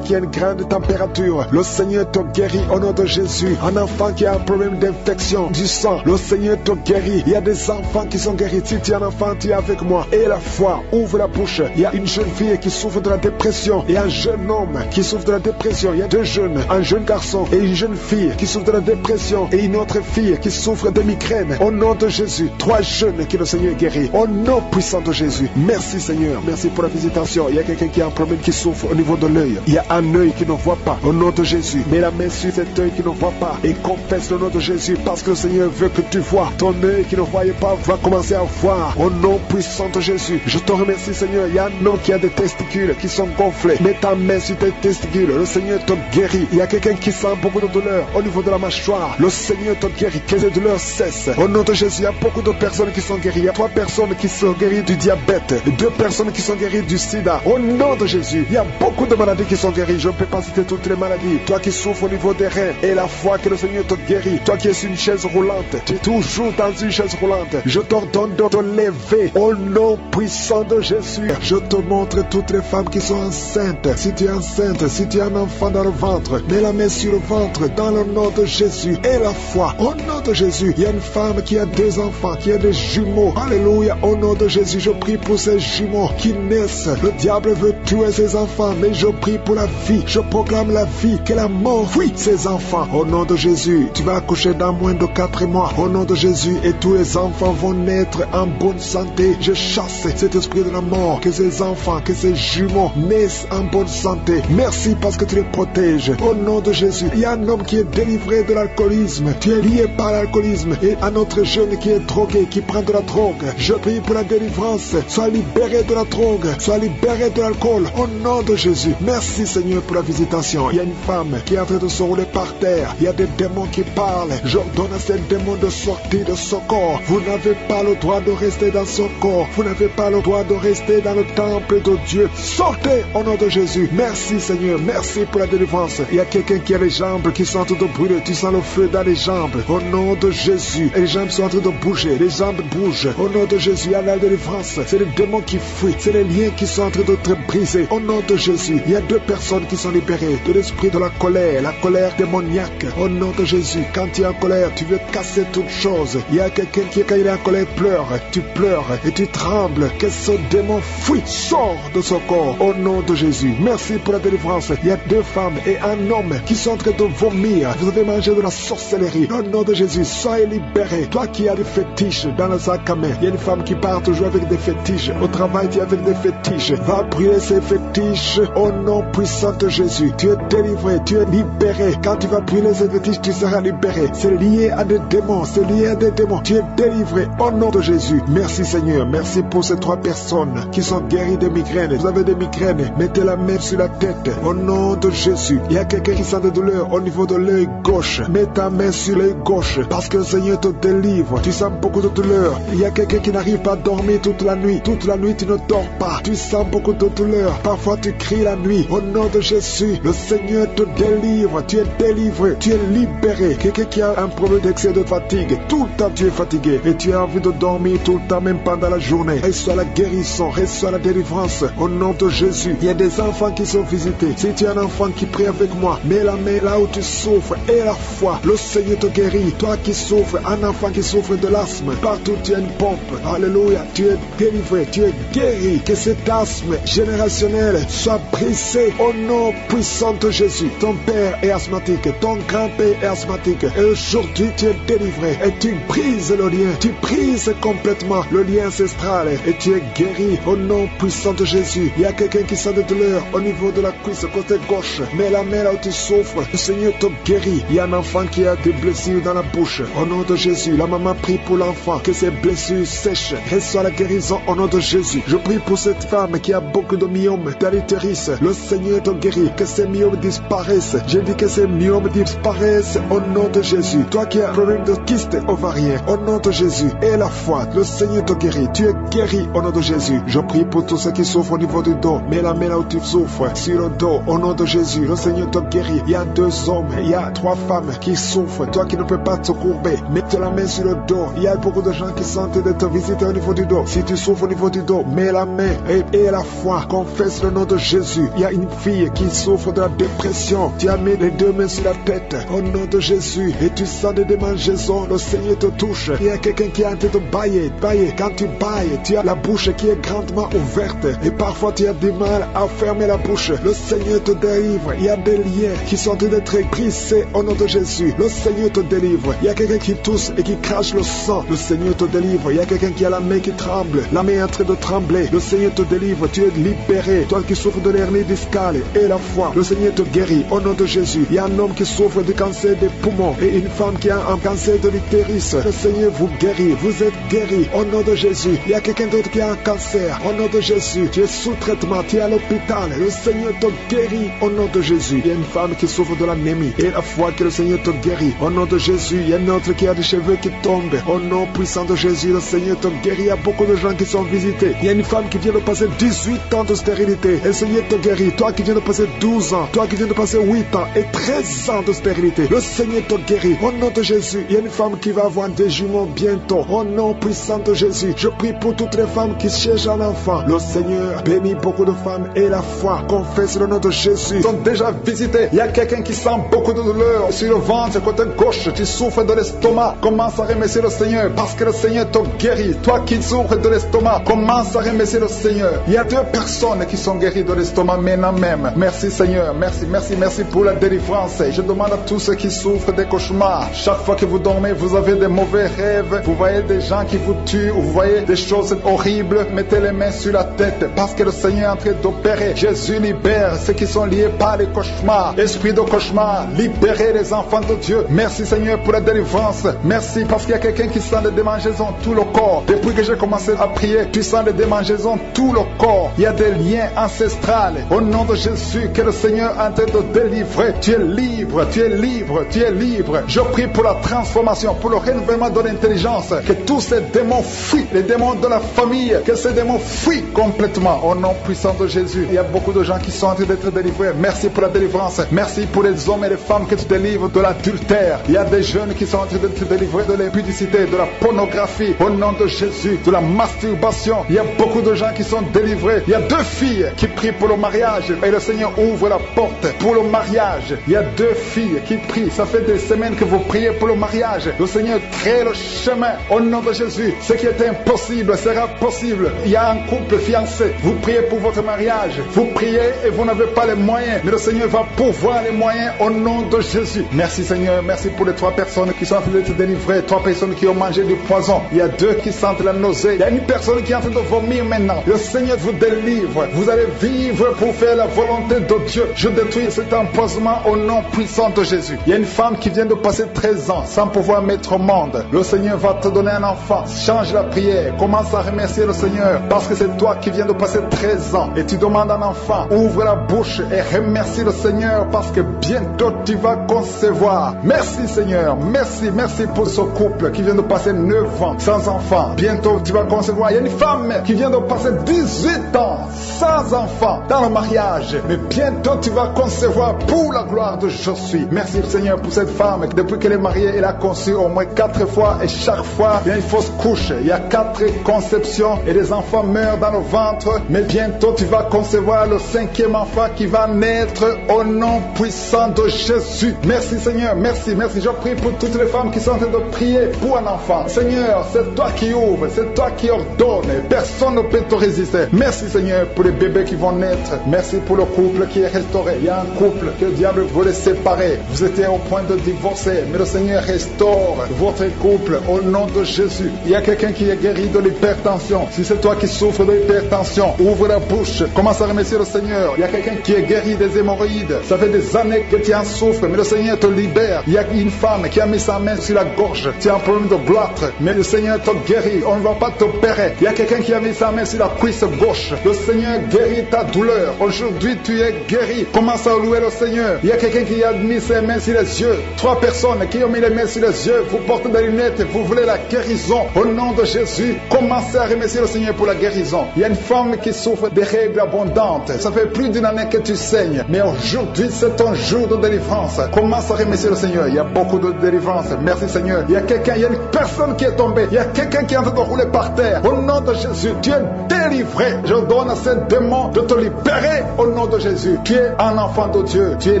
qui a une grande température. Le Seigneur te guérit au nom de Jésus. Un enfant qui a un problème d'infection du sang, le Seigneur te guérit. Il y a des enfants qui sont guéris. Si tu es un enfant, tu es avec moi. Et la foi, ouvre la bouche. Il y a une jeune fille qui souffre de la dépression et un jeune homme qui souffre de la dépression. Il y a 2 jeunes, un jeune garçon et une jeune fille qui souffre de la dépression et une autre fille qui souffre de migraine. Au nom de Jésus, 3 jeunes que le Seigneur guérit. Au nom puissant de Jésus. Merci Seigneur. Merci pour la visitation. Il y a quelqu'un qui a un problème qui souffre au niveau de l'œil. Il y a un œil qui ne voit pas. Au nom de Jésus, mets la main sur cet œil qui ne voit pas et confesse le nom de Jésus parce que le Seigneur veut que tu vois. Ton œil qui ne voyait pas va commencer à voir. Au nom puissant de Jésus, je te remercie Seigneur. Il y a un homme qui a des testicules qui sont gonflés. Mets ta main sur tes testicules. Le Seigneur te guérit. Il y a quelqu'un qui sent beaucoup de douleur au niveau de la mâchoire. Le Seigneur te guérit. Que ces douleurs cessent. Au nom de Jésus, il y a beaucoup de personnes qui sont guéries. Il y a 3 personnes qui sont guéries du diabète, 2 personnes qui sont guéries du sida. Au nom de Jésus, il y a beaucoup de maladies qui sont guéries. Je ne peux pas citer toutes les maladies. Toi qui souffres au niveau des reins et la foi que le Seigneur te guérit. Toi qui es sur une chaise roulante, tu es toujours dans une chaise roulante. Je t'ordonne de te lever au nom puissant de Jésus. Je te montre toutes les femmes qui sont enceintes. Si tu es enceinte, si tu as un enfant dans le ventre, mets la main sur le ventre dans le nom de Jésus. Et la foi, au nom de Jésus. Il y a une femme qui a 2 enfants, qui a des jumeaux. Alléluia, au nom de Jésus, je prie pour ces jumeaux qui naissent. Le diable veut tuer ses enfants, mais je prie pour la vie. Je proclame la vie, que la mort fuit ses enfants. Au nom de Jésus, tu vas accoucher dans moins de 4 mois. Au nom de Jésus, et tous les enfants vont naître en bonne santé. Je chasse cet esprit de la mort, que ces enfants, que ces jumeaux naissent en bonne santé. Merci parce que tu les protèges. Au nom de Jésus, il y a un homme qui est délivré de l'alcoolisme. Tu es lié par l'alcoolisme. Et un autre jeune qui est drogué, qui prend de la drogue. Je prie pour la délivrance. Sois libéré de la drogue. Sois libéré de l'alcool. Au nom de Jésus. Merci Seigneur pour la visitation. Il y a une femme qui est en train de se rouler par terre. Il y a des démons qui parlent. J'ordonne à ces démons de sortir de son corps. Vous n'avez pas le droit de rester dans son corps. Vous n'avez pas le droit de rester dans le temple de Dieu. Sortez au nom de Jésus. Merci Seigneur. Merci pour la délivrance. Il y a quelqu'un qui a les jambes qui sont en train de brûler. Tu sens le feu dans les jambes. Au nom de Jésus. Et les jambes sont en train de bouger. Les jambes bougent. Au nom de Jésus, il y a la délivrance. C'est les démons qui fuient. C'est les liens qui sont en train de te briser. Au nom de Jésus, il y a 2 personnes qui sont libérées de l'esprit de la colère démoniaque. Au nom de Jésus, quand tu es en colère, tu veux casser toutes choses. Il y a quelqu'un qui, quand il est en colère, pleure. Tu pleures et tu trembles. Que ce démon fuit, sort de son corps. Au nom de Jésus, merci pour la délivrance. Il y a 2 femmes et un homme qui sont en train de vomir. Vous avez mangé de la sorcellerie. Au nom de Jésus, soyez libérés. Toi qui as des fétiches dans le sac à main, il y a une femme qui part toujours avec des fétiches. Au travail, tu es avec des fétiches. Va brûler ces fétiches au nom puissant de Jésus. Tu es délivré, tu es libéré. Quand tu vas brûler ces fétiches, tu seras libéré. C'est lié à des démons, c'est lié à des démons. Tu es délivré au nom de Jésus. Merci Seigneur, merci pour ces 3 personnes qui sont guéries de migraines. Vous avez des migraines, mettez la main sur la tête au nom de Jésus. Il y a quelqu'un qui sent de douleur au niveau de l'œil gauche. Mets ta main sur l'œil gauche parce que le Seigneur te délivre. Tu sens beaucoup de douleur. Il y a quelqu'un qui n'arrive pas à dormir toute la nuit. Toute la nuit, tu ne dors pas. Tu sens beaucoup de douleur. Parfois, tu cries la nuit. Au nom de Jésus, le Seigneur te délivre. Tu es délivré. Tu es libéré. Quelqu'un qui a un problème d'excès de fatigue. Tout le temps, tu es fatigué. Et tu as envie de dormir tout le temps, même pendant la journée. Reçois la guérison. Reçois la délivrance. Au nom de Jésus, il y a des enfants qui sont visités. Si tu as un enfant qui prie avec moi, mets la main là où tu souffres. Et la foi, le Seigneur te guérit. Toi qui souffres, un enfant qui souffre de l'asthme, partout tu as une pompe. Alléluia, tu es délivré, tu es guéri. Que cet asthme générationnel soit brisé au nom puissant de Jésus. Ton père est asthmatique, ton grand-père est asthmatique. Et aujourd'hui tu es délivré et tu brises le lien. Tu brises complètement le lien ancestral et tu es guéri au nom puissant de Jésus. Il y a quelqu'un qui sent de douleur au niveau de la cuisse, côté gauche. Mets la main là où tu souffres. Le Seigneur te guérit. Il y a un enfant qui a des blessures dans la bouche. Au nom de Jésus, la maman prie pour l'enfant, que ses blessures sèchent. Reçois la guérison au nom de Jésus. Je prie pour cette femme qui a beaucoup de myomes dans l'utérus. Le Seigneur te guérit. Que ces myomes disparaissent. Je dis que ces myomes disparaissent au nom de Jésus. Toi qui as un problème de kyste ovarien, au nom de Jésus. Et la foi, le Seigneur te guérit. Tu es guéri au nom de Jésus. Je prie pour tous ceux qui souffrent au niveau du dos. Mets la main là où tu souffres, sur le dos, au nom de Jésus. Le Seigneur te guérit. Il y a 2 hommes, il y a 3 femmes qui souffrent. Toi qui ne peux pas te courber, mets la main sur le dos. Il y a beaucoup de gens qui sentent de te visiter au niveau du dos. Si tu souffres au niveau du dos, mets la main et la foi. Confesse le nom de Jésus. Il y a une fille qui souffre de la dépression. Tu as mis les 2 mains sur la tête au nom de Jésus. Et tu sens des démangeaisons. Le Seigneur te touche. Il y a quelqu'un qui a en train de bailler. Quand tu bailles, tu as la bouche qui est grandement ouverte. Et parfois tu as du mal à fermer la bouche. Le Seigneur te délivre. Il y a des liens qui sont en train d'être brisés au nom de Jésus. Le Seigneur te délivre. Il y a quelqu'un qui tousse et qui crache le sang. Le Seigneur te délivre. Il y a quelqu'un qui a la main qui tremble. La main est en train de trembler. Le Seigneur te délivre. Tu es libéré. Toi qui souffres de l'hernie discale et la foi, le Seigneur te guérit au nom de Jésus. Il y a un homme qui souffre du cancer des poumons et une femme qui a un cancer de l'utérus. Le Seigneur vous guérit. Vous êtes guéris au nom de Jésus. Il y a quelqu'un d'autre qui a un cancer. Au nom de Jésus, tu es sous traitement. Tu es à l'hôpital. Le Seigneur te guérit au nom de Jésus. Il y a une femme qui souffre de l'anémie et la foi que le Seigneur te guérit au nom de Jésus. Il y a une autre qui a des cheveux qui tombent. Au nom puissant de Jésus, le Seigneur te guérit. Il y a beaucoup de gens qui sont visités. Il y a une femme qui vient de passer 18 ans de stérilité. Et le Seigneur te guérit. Toi qui viens de passer 12 ans. Toi qui viens de passer 8 ans et 13 ans de stérilité. Le Seigneur te guérit. Au nom de Jésus, il y a une femme qui va avoir des jumeaux arrivons bientôt. Au nom puissant de Jésus, je prie pour toutes les femmes qui cherchent un enfant. Le Seigneur bénit beaucoup de femmes et la foi confesse le nom de Jésus sont déjà visitées. Il y a quelqu'un qui sent beaucoup de douleur sur le ventre, côté gauche, tu souffres de l'estomac. Commence à remercier le Seigneur parce que le Seigneur te guérit. Toi qui souffres de l'estomac, commence à remercier le Seigneur. Il y a 2 personnes qui sont guéries de l'estomac maintenant même. Merci Seigneur, merci pour la délivrance. Je demande à tous ceux qui souffrent des cauchemars. Chaque fois que vous dormez, vous avez des mauvais rêves, vous voyez des gens qui vous tuent, vous voyez des choses horribles, mettez les mains sur la tête parce que le Seigneur est en train d'opérer. Jésus libère ceux qui sont liés par les cauchemars. Esprit de cauchemar, libérez les enfants de Dieu. Merci Seigneur pour la délivrance. Merci parce qu'il y a quelqu'un qui sent des démangeaisons tout le corps. Depuis que j'ai commencé à prier, tu sens des démangeaisons tout le corps. Il y a des liens ancestrales. Au nom de Jésus, que le Seigneur est en train de délivrer. Tu es libre, tu es libre, tu es libre. Je prie pour la transformation, pour le renouvellement de l'intelligence. Que tous ces démons fuient, les démons de la famille, que ces démons fuient complètement. Au nom puissant de Jésus, il y a beaucoup de gens qui sont en train d'être délivrés. Merci pour la délivrance. Merci pour les hommes et les femmes que tu délivres de l'adultère. Il y a des jeunes qui sont en train d'être délivrés de l'impudicité, de la pornographie. Au nom de Jésus, de la masturbation. Il y a beaucoup de gens qui sont délivrés. Il y a 2 filles qui prient pour le mariage et le Seigneur ouvre la porte pour le mariage. Il y a 2 filles qui prient. Ça fait des semaines que vous priez pour le mariage. Le Seigneur crée le chemin. Au nom de Jésus, ce qui est impossible sera possible. Il y a un couple fiancé. Vous priez pour votre mariage. Vous priez et vous n'avez pas les moyens. Mais le Seigneur va pourvoir les moyens au nom de Jésus. Merci Seigneur. Merci pour les 3 personnes qui sont en train d'être délivrées. 3 personnes qui ont mangé du poison. Il y a 2 qui sentent la nausée. Il y a une personne qui est en train de vomir maintenant. Le Seigneur vous délivre. Vous allez vivre pour faire la volonté de Dieu. Je détruis cet empoisonnement au nom puissant de Jésus. Il y a une femme qui vient de passer 13 ans sans pouvoir mettre au monde. Le Seigneur va te donner un enfant. Change la prière. Commence à remercier le Seigneur parce que c'est toi qui viens de passer 13 ans et tu demandes un enfant. Ouvre la bouche et remercie le Seigneur parce que bientôt tu vas concevoir. Merci Seigneur. Merci pour ce couple qui vient de passer 9 ans sans enfant. Bientôt tu vas concevoir. Il y a une femme qui vient de passer 18 ans sans enfant dans le mariage. Mais bientôt tu vas concevoir pour la gloire de Je suis. Merci Seigneur pour cette femme. Depuis qu'elle est mariée, elle a conçu au moins 4 fois et chaque fois il y a une fausse couche. Il y a 4 conceptions et les enfants meurent dans le ventre. Mais bientôt tu vas concevoir le 5e enfant qui va naître au nom puissant de Jésus. Merci Seigneur, merci. Je prie pour toutes les femmes qui sont en train de prier pour un enfant. Seigneur, c'est toi qui ouvres, c'est toi qui ordonnes. Personne ne peut te résister. Merci Seigneur pour les bébés qui vont naître. Merci pour le couple qui est restauré. Il y a un couple que le diable voulait séparer. Vous étiez au point de divorcer, mais le Seigneur restaure votre couple au nom de Jésus. Il y a quelqu'un qui est guéri de l'hypertension. Si c'est toi qui souffres de l'hypertension, ouvre la bouche, commence à remercier le Seigneur. Il y a quelqu'un qui est guéri des hémorroïdes. Ça fait des années que tu en souffres, mais le Seigneur te libère. Il y a une femme qui a mis sa main sur la gorge. Tu as un problème de gloître, mais le Seigneur te guérit. On ne va pas t'opérer. Il y a quelqu'un qui a mis sa main sur la cuisse gauche. Le Seigneur guérit ta douleur. Aujourd'hui, tu es guéri. Commence à louer le Seigneur. Il y a quelqu'un qui a mis ses mains sur les yeux. 3 personnes qui ont mis les mains sur les yeux. Vous portez des lunettes, vous voulez la guérison. Au nom de Jésus, commencez à remercier le Seigneur pour la guérison. Il y a une femme qui souffre des règles abondantes. Ça fait plus d'une année que tu saignes. Mais aujourd'hui, c'est ton jour de délivrance. Commence à remercier le Seigneur. Il y a beaucoup de délivrance. Merci Seigneur. Il y a quelqu'un, il y a une personne qui est tombée. Il y a quelqu'un qui est en train de rouler par terre. Au nom de Jésus, tu es délivré. Je donne à ces démons de te libérer au nom de Jésus. Tu es un enfant de Dieu. Tu es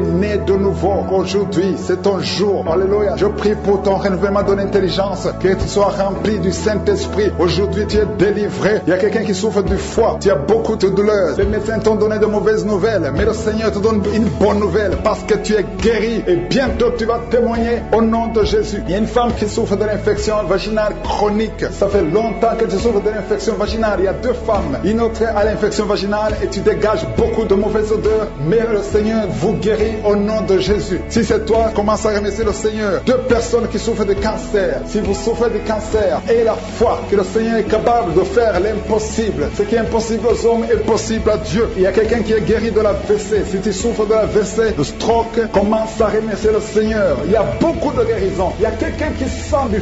né de nouveau. Aujourd'hui, c'est ton jour. Alléluia. Je prie pour ton renouvellement de l'intelligence. Que tu sois rempli du Saint-Esprit. Aujourd'hui, tu es délivré. Il y a quelqu'un qui souffre du foie. Tu as beaucoup de douleurs. Les médecins t'ont donné de mauvaises nouvelles. Mais le Seigneur te donne une bonne nouvelle parce que tu es guéri. Et bientôt, tu vas témoigner au nom de Jésus. Il y a une femme qui souffre de l'infection vaginale chronique. Ça fait longtemps que tu souffres de l'infection vaginale. Il y a 2 femmes. Une autre a l'infection vaginale et tu dégages beaucoup de mauvaises odeurs. Mais le Seigneur vous guérit au nom de Jésus. Si c'est toi, commence à remercier le Seigneur. 2 personnes qui souffrent de cancer. Si vous souffrez de cancer, ayez la foi que le Seigneur est capable de faire l'impossible. Ce qui est impossible aux hommes est possible à Dieu. Il y a quelqu'un qui est guéri de la WC. Si tu souffres de la WC, de stroke, commence à remercier le Seigneur. Il y a beaucoup de guérisons. Il y a quelqu'un qui sent du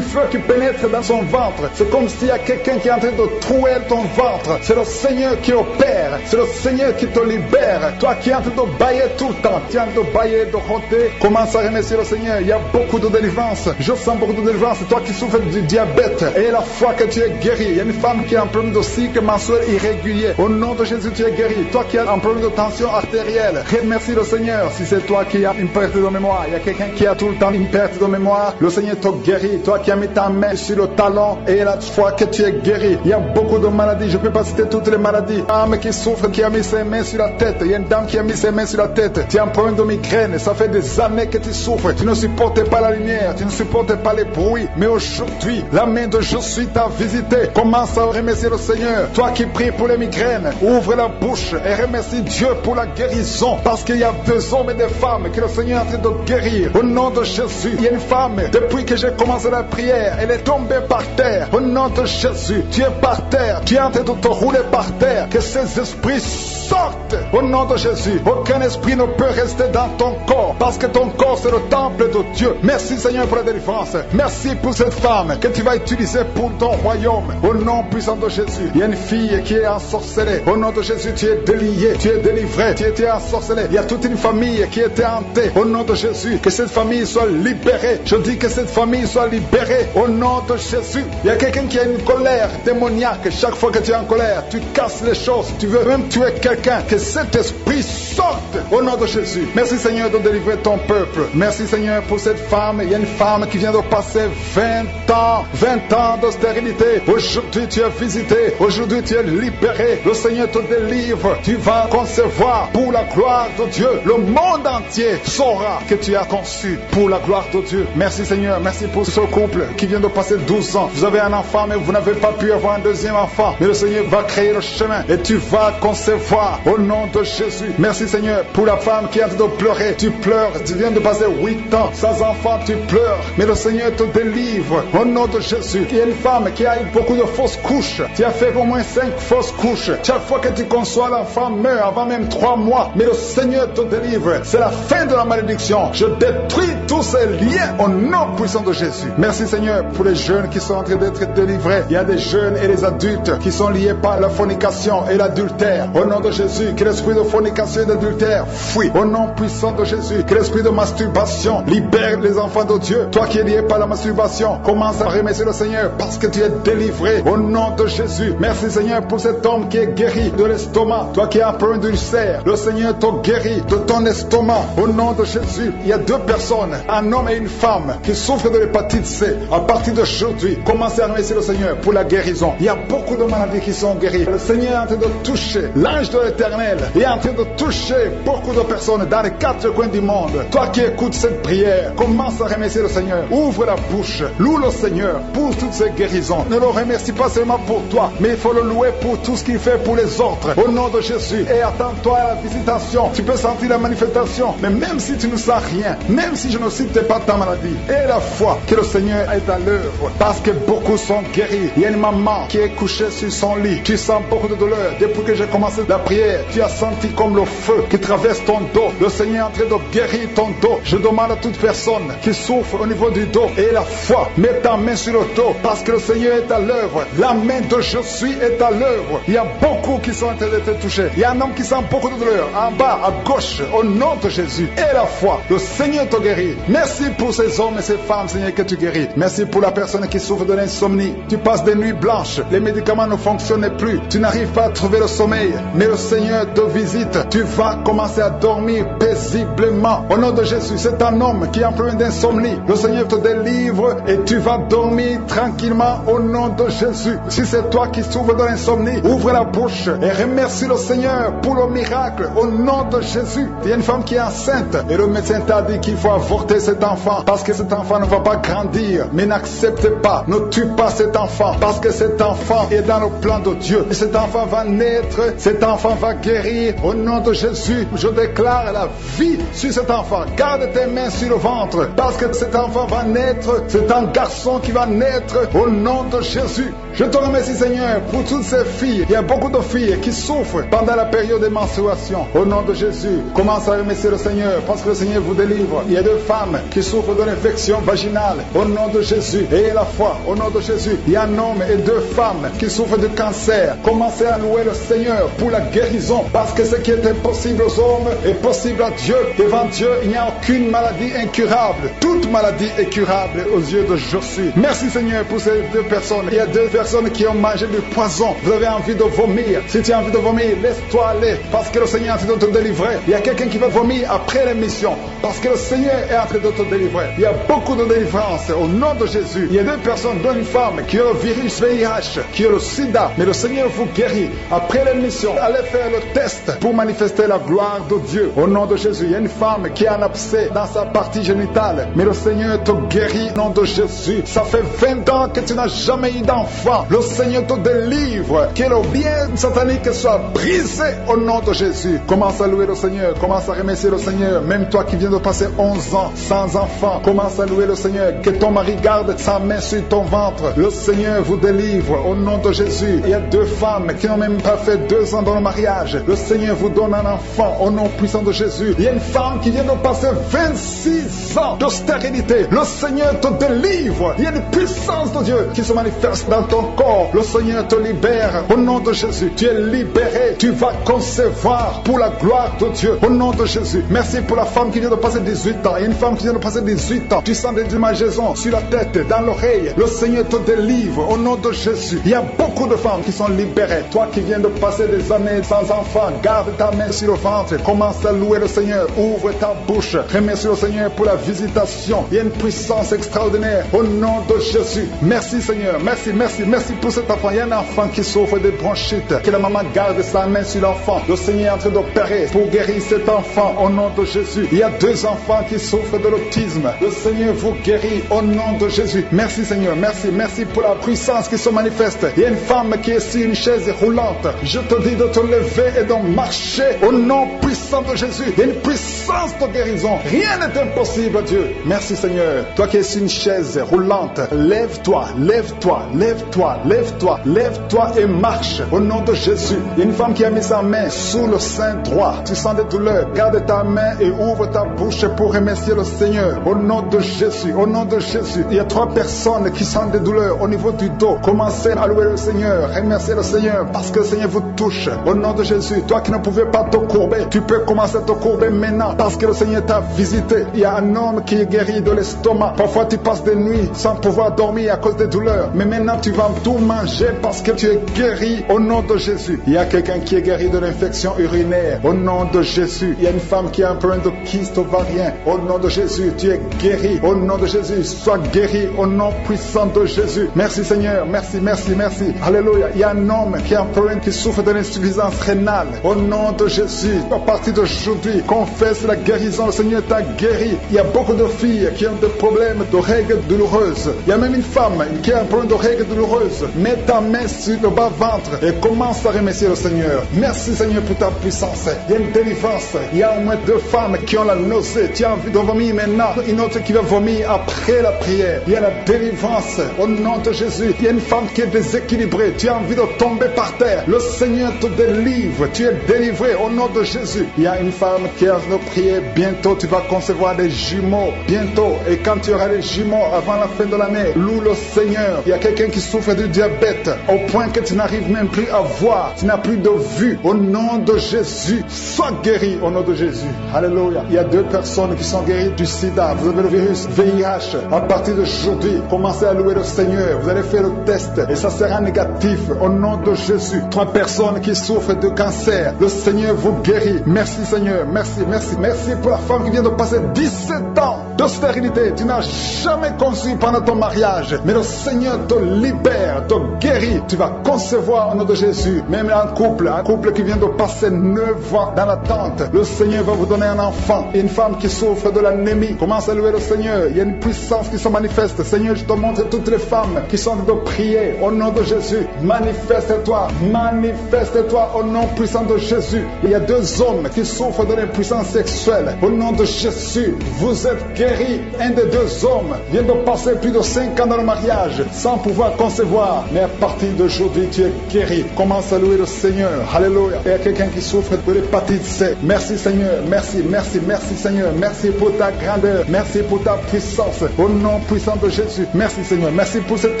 feu qui pénètre dans son ventre. C'est comme s'il y a quelqu'un qui est en train de trouer ton ventre. C'est le Seigneur qui opère. C'est le Seigneur qui te libère. Toi qui es en train de bailler tout le temps, tu es en train de bailler, de roter, commence à remercier le Seigneur. Il y a beaucoup de délivrance. Je sens beaucoup de délivrance. Toi qui souffres du diabète et la foi que tu es guéri. Il y a une femme qui a un problème de cycle mensuel irrégulier. Au nom de Jésus, tu es guéri. Toi qui as un problème de tension artérielle, remercie le Seigneur. Si c'est toi qui as une perte de mémoire, il y a quelqu'un qui a tout le temps une perte de mémoire, le Seigneur te guérit. Toi qui as mis ta main sur le talon et la foi que tu es guéri. Il y a beaucoup de maladies. Je ne peux pas citer toutes les maladies. Une femme qui souffre, qui a mis ses mains sur la tête. Il y a une dame qui a mis ses mains sur la tête. Tu as un problème de migraine. Ça fait des années que tu souffres. Tu ne supportes pas la lumière. Tu ne supportes pas les bruits. Mais aujourd'hui, la main de Jésus t'a visité. Commence à remercier le Seigneur. Toi qui pries pour les migraines, ouvre la bouche et remercie Dieu pour la guérison. Parce qu'il y a des hommes et des femmes que le Seigneur est en train de guérir. Au nom de Jésus, il y a une femme, depuis que j'ai commencé la prière, elle est tombée par terre. Au nom de Jésus, tu es par terre. Tu es en train de te rouler par terre. Que ces esprits sortent. Au nom de Jésus, aucun esprit ne peut rester dans ton corps. Parce que ton corps, c'est le temple de Dieu. Merci Seigneur pour la délivrance. Merci pour cette femme que tu vas utiliser pour ton royaume. Au nom puissant de Jésus, il y a une fille qui est ensorcelée. Au nom de Jésus, tu es délié, tu es délivré, tu étais ensorcelé. Il y a toute une famille qui était hantée. Au nom de Jésus, que cette famille soit libérée. Je dis que cette famille soit libérée. Au nom de Jésus, il y a quelqu'un qui a une colère démoniaque. Chaque fois que tu es en colère, tu casses les choses. Tu veux même tuer quelqu'un. Que cet esprit sorte. Au nom de Jésus. Merci Seigneur de délivrer ton peuple. Merci Seigneur pour cette femme. Il y a une femme qui vient de passer 20 ans de stérilité. Aujourd'hui tu es visité. Aujourd'hui tu es libéré. Le Seigneur te délivre. Tu vas concevoir pour la gloire de Dieu. Le monde entier saura que tu as conçu pour la gloire de Dieu. Merci Seigneur. Merci pour ce couple qui vient de passer 12 ans. Vous avez un enfant mais vous n'avez pas pu avoir un deuxième enfant. Mais le Seigneur va créer le chemin et tu vas concevoir au nom de Jésus. Merci Seigneur pour la femme qui est en train de pleurer. Tu pleures. Tu viens de passer 8 ans sans enfant. Tu pleures. Mais le Seigneur te délivre au nom de Jésus. Il y a une femme qui a eu beaucoup de fausses couches. Tu as fait au moins 5 fausses couches. Chaque fois que tu conçois, l'enfant meurt avant même 3 mois. Mais le Seigneur te délivre. C'est la fin de la malédiction. Je détruis tous ces liens au nom puissant de Jésus. Merci Seigneur pour les jeunes qui sont en train d'être délivrés. Il y a des jeunes et des adultes qui sont liés par la fornication et l'adultère. Au nom de Jésus, que l'esprit de fornication et d'adultère fuit. Au nom puissant de Jésus, que l'esprit de masturbation libère les enfants de Dieu. Toi qui es lié par la masturbation, commence à remercier le Seigneur parce que tu es délivré. Au nom de Jésus, merci Seigneur pour cet homme qui est guéri de l'estomac. Toi qui as un problème d'ulcère, le Seigneur te guérit de ton estomac. Au nom de Jésus, il y a 2 personnes, un homme et une femme, qui souffrent de l'hépatite C. À partir d'aujourd'hui, commencez à remercier le Seigneur pour la guérison. Il y a beaucoup de maladies qui sont guéries. Le Seigneur est en train de toucher l'ange de l'Éternel. Il est en train de toucher beaucoup de personnes dans les 4 coins du monde. Toi qui écoutes cette prière, commence à remercier le Seigneur. Ouvre la bouche, loue le Seigneur pour toutes ces guérisons. Ne le remercie pas seulement pour toi, mais il faut le louer pour tout ce qu'il fait pour les autres. Au nom de Jésus. Et attends-toi à la visitation. Tu peux sentir la manifestation, mais même si tu ne sens rien, même si je ne cite pas ta maladie, et la foi que le Seigneur est à l'œuvre, parce que beaucoup sont guéris. Il y a une maman qui est couchée sur son lit. Tu sens beaucoup de douleur. Depuis que j'ai commencé la prière, tu as senti comme le feu qui traverse ton dos. Le Seigneur est en train de guérir ton dos. Je demande à toute personne qui souffre au niveau du dos et la foi, mets ta main sur le dos parce que le Seigneur est à l'œuvre. La main de Jésus est à l'œuvre. Il y a beaucoup qui sont en train d'être touchés. Il y a un homme qui sent beaucoup de douleur en bas, à gauche, au nom de Jésus. Et la foi, le Seigneur te guérit. Merci pour ces hommes et ces femmes, Seigneur, que tu guéris. Merci pour la personne qui souffre de l'insomnie. Tu passes des nuits blanches, les médicaments ne fonctionnent plus. Tu n'arrives pas à trouver le sommeil, mais le Seigneur te visite. Tu vas commencer à dormir paisiblement. Au nom de Jésus, c'est un homme qui est en problème d'insomnie. Le Seigneur te délivre et tu vas dormir tranquillement au nom de Jésus. Si c'est toi qui souffres de l'insomnie, ouvre la bouche et remercie le Seigneur pour le miracle au nom de Jésus. Il y a une femme qui est enceinte et le médecin t'a dit qu'il faut avorter cet enfant parce que cet enfant ne va pas grandir. Mais n'accepte pas, ne tue pas cet enfant parce que cet enfant est dans le plan de Dieu. Et cet enfant va naître, cet enfant va guérir au nom de Jésus. Je déclare la vie sur cet enfant. Garde tes mains sur le ventre parce que cet enfant va naître. C'est un garçon qui va naître au nom de Jésus. Je te remercie Seigneur pour toutes ces filles. Il y a beaucoup de filles qui souffrent pendant la période de menstruation. Au nom de Jésus, commence à remercier le Seigneur parce que le Seigneur vous délivre. Il y a 2 femmes qui souffrent de l'infection vaginale. Au nom de Jésus. Et la foi. Au nom de Jésus. Il y a un homme et 2 femmes qui souffrent de cancer. Commencez à louer le Seigneur pour la guérison parce que ce qui est impossible impossible aux hommes est possible à Dieu. Devant Dieu, il n'y a aucune maladie incurable. Toute maladie est curable aux yeux de Jésus. Merci Seigneur pour ces deux personnes. Il y a deux personnes qui ont mangé du poison. Vous avez envie de vomir. Si tu as envie de vomir, laisse-toi aller. Parce que le Seigneur est en train de te délivrer. Il y a quelqu'un qui va vomir après l'émission. Parce que le Seigneur est en train de te délivrer. Il y a beaucoup de délivrance au nom de Jésus. Il y a deux personnes, dont une femme qui a le virus VIH, qui a le sida. Mais le Seigneur vous guérit. Après l'émission, allez faire le test pour manifester la gloire de Dieu. Au nom de Jésus, il y a une femme qui a un abcès dans sa partie génitale. Mais le Seigneur te guérit au nom de Jésus. Ça fait 20 ans que tu n'as jamais eu d'enfant. Le Seigneur te délivre. Que le bien satanique soit brisé au nom de Jésus. Commence à louer le Seigneur. Commence à remercier le Seigneur. Même toi qui viens de passer 11 ans sans enfant, commence à louer le Seigneur. Que ton mari garde sa main sur ton ventre. Le Seigneur vous délivre au nom de Jésus. Il y a deux femmes qui n'ont même pas fait 2 ans dans le mariage. Le Seigneur vous donne un enfant au nom puissant de Jésus. Il y a une femme qui vient de passer 26 ans de stérilité. Le Seigneur te délivre. Il y a une puissance de Dieu qui se manifeste dans ton corps. Le Seigneur te libère au nom de Jésus. Tu es libéré. Tu vas concevoir pour la gloire de Dieu au nom de Jésus. Merci pour la femme qui vient de passer 18 ans. Il y a une femme qui vient de passer 18 ans. Tu sens des démangeaisons sur la tête, dans l'oreille. Le Seigneur te délivre au nom de Jésus. Il y a beaucoup de femmes qui sont libérées. Toi qui viens de passer des années sans enfant, garde ta main sur le ventre. Commence à louer le Seigneur. Ouvre ta bouche. Remercie le Seigneur pour la visitation. Il y a une puissance extraordinaire au nom de Jésus. Merci Seigneur. Merci, merci, merci pour cet enfant. Il y a un enfant qui souffre de bronchite. Que la maman garde sa main sur l'enfant. Le Seigneur est en train d'opérer pour guérir cet enfant au nom de Jésus. Il y a 2 enfants qui souffrent de l'autisme. Le Seigneur vous guérit au nom de Jésus. Merci Seigneur. Merci, merci pour la puissance qui se manifeste. Il y a une femme qui est sur une chaise roulante. Je te dis de te lever et de marcher au nom puissant de Jésus. Il y a une puissance de guérison. Rien n'est impossible, Dieu. Merci Seigneur. Toi qui es sur une chaise roulante, lève-toi, lève-toi, lève-toi, lève-toi, lève-toi et marche au nom de Jésus. Il y a une femme qui a mis sa main sous le sein droit. Tu sens des douleurs. Garde ta main et ouvre ta bouche pour remercier le Seigneur. Au nom de Jésus, au nom de Jésus. Il y a 3 personnes qui sentent des douleurs au niveau du dos. Commencez à louer le Seigneur. Remerciez le Seigneur parce que le Seigneur vous touche. Au nom de Jésus, toi qui ne pouvais pas te courber, tu peux commencer à te courber maintenant parce que le Seigneur t'a visité. Il y a un homme qui est guéri de l'estomac. Parfois tu passes des nuits sans pouvoir dormir à cause des douleurs. Mais maintenant tu vas tout manger parce que tu es guéri au nom de Jésus. Il y a quelqu'un qui est guéri de l'infection urinaire au nom de Jésus. Il y a une femme qui a un problème de kyste ovarien au nom de Jésus. Tu es guéri au nom de Jésus. Sois guéri au nom puissant de Jésus. Merci Seigneur. Merci, merci, merci. Alléluia. Il y a un homme qui a un problème, qui souffre de l'insuffisance rénale au nom de Jésus. À partir d'aujourd'hui, confesse la guérison. Le Seigneur t'a guéri. Il y a beaucoup de filles qui ont des problèmes de règles douloureuses. Il y a même une femme qui a un problème de règles douloureuses. Mets ta main sur le bas-ventre et commence à remercier le Seigneur. Merci Seigneur pour ta puissance. Il y a une délivrance. Il y a au moins 2 femmes qui ont la nausée. Tu as envie de vomir maintenant. Une autre qui va vomir après la prière. Il y a la délivrance au nom de Jésus. Il y a une femme qui est déséquilibrée. Tu as envie de tomber par terre. Le Seigneur te délivre. Tu es délivré au nom de Jésus. Il y a une femme qui a de prier. Bientôt tu vas concevoir des jumeaux. Bientôt. Et quand tu auras les jumeaux avant la fin de l'année, loue le Seigneur. Il y a quelqu'un qui souffre du diabète au point que tu n'arrives même plus à voir. Tu n'as plus de vue. Au nom de Jésus, sois guéri au nom de Jésus. Alléluia. Il y a 2 personnes qui sont guéries du sida. Vous avez le virus VIH. À partir d'aujourd'hui, commencez à louer le Seigneur. Vous allez faire le test et ça sera négatif au nom de Jésus. 3 personnes qui souffrent de cancer. Le Seigneur vous guérit. Merci Seigneur. Merci, merci, merci pour la femme qui vient de passer 17 ans de stérilité. Tu n'as jamais conçu pendant ton mariage. Mais le Seigneur te libère, te guérit. Tu vas concevoir au nom de Jésus. Même un couple qui vient de passer 9 ans dans l'attente. Le Seigneur va vous donner un enfant. Une femme qui souffre de l'anémie. Commence à louer le Seigneur. Il y a une puissance qui se manifeste. Seigneur, je te montre toutes les femmes qui sont en train de prier au nom de Jésus. Manifeste-toi. Manifeste-toi au nom puissant de Jésus. Il y a 2 hommes qui souffrent de l'impuissance sexuelle. Au nom de Jésus, vous êtes guéris. Un des 2 hommes vient de passer plus de 5 ans dans le mariage sans pouvoir concevoir. Mais à partir d'aujourd'hui, tu es guéri. Commence à louer le Seigneur. Alléluia. Il y a quelqu'un qui souffre de l'hépatite C. Merci Seigneur. Merci, merci, merci Seigneur. Merci pour ta grandeur. Merci pour ta puissance. Au nom puissant de Jésus. Merci Seigneur. Merci pour cet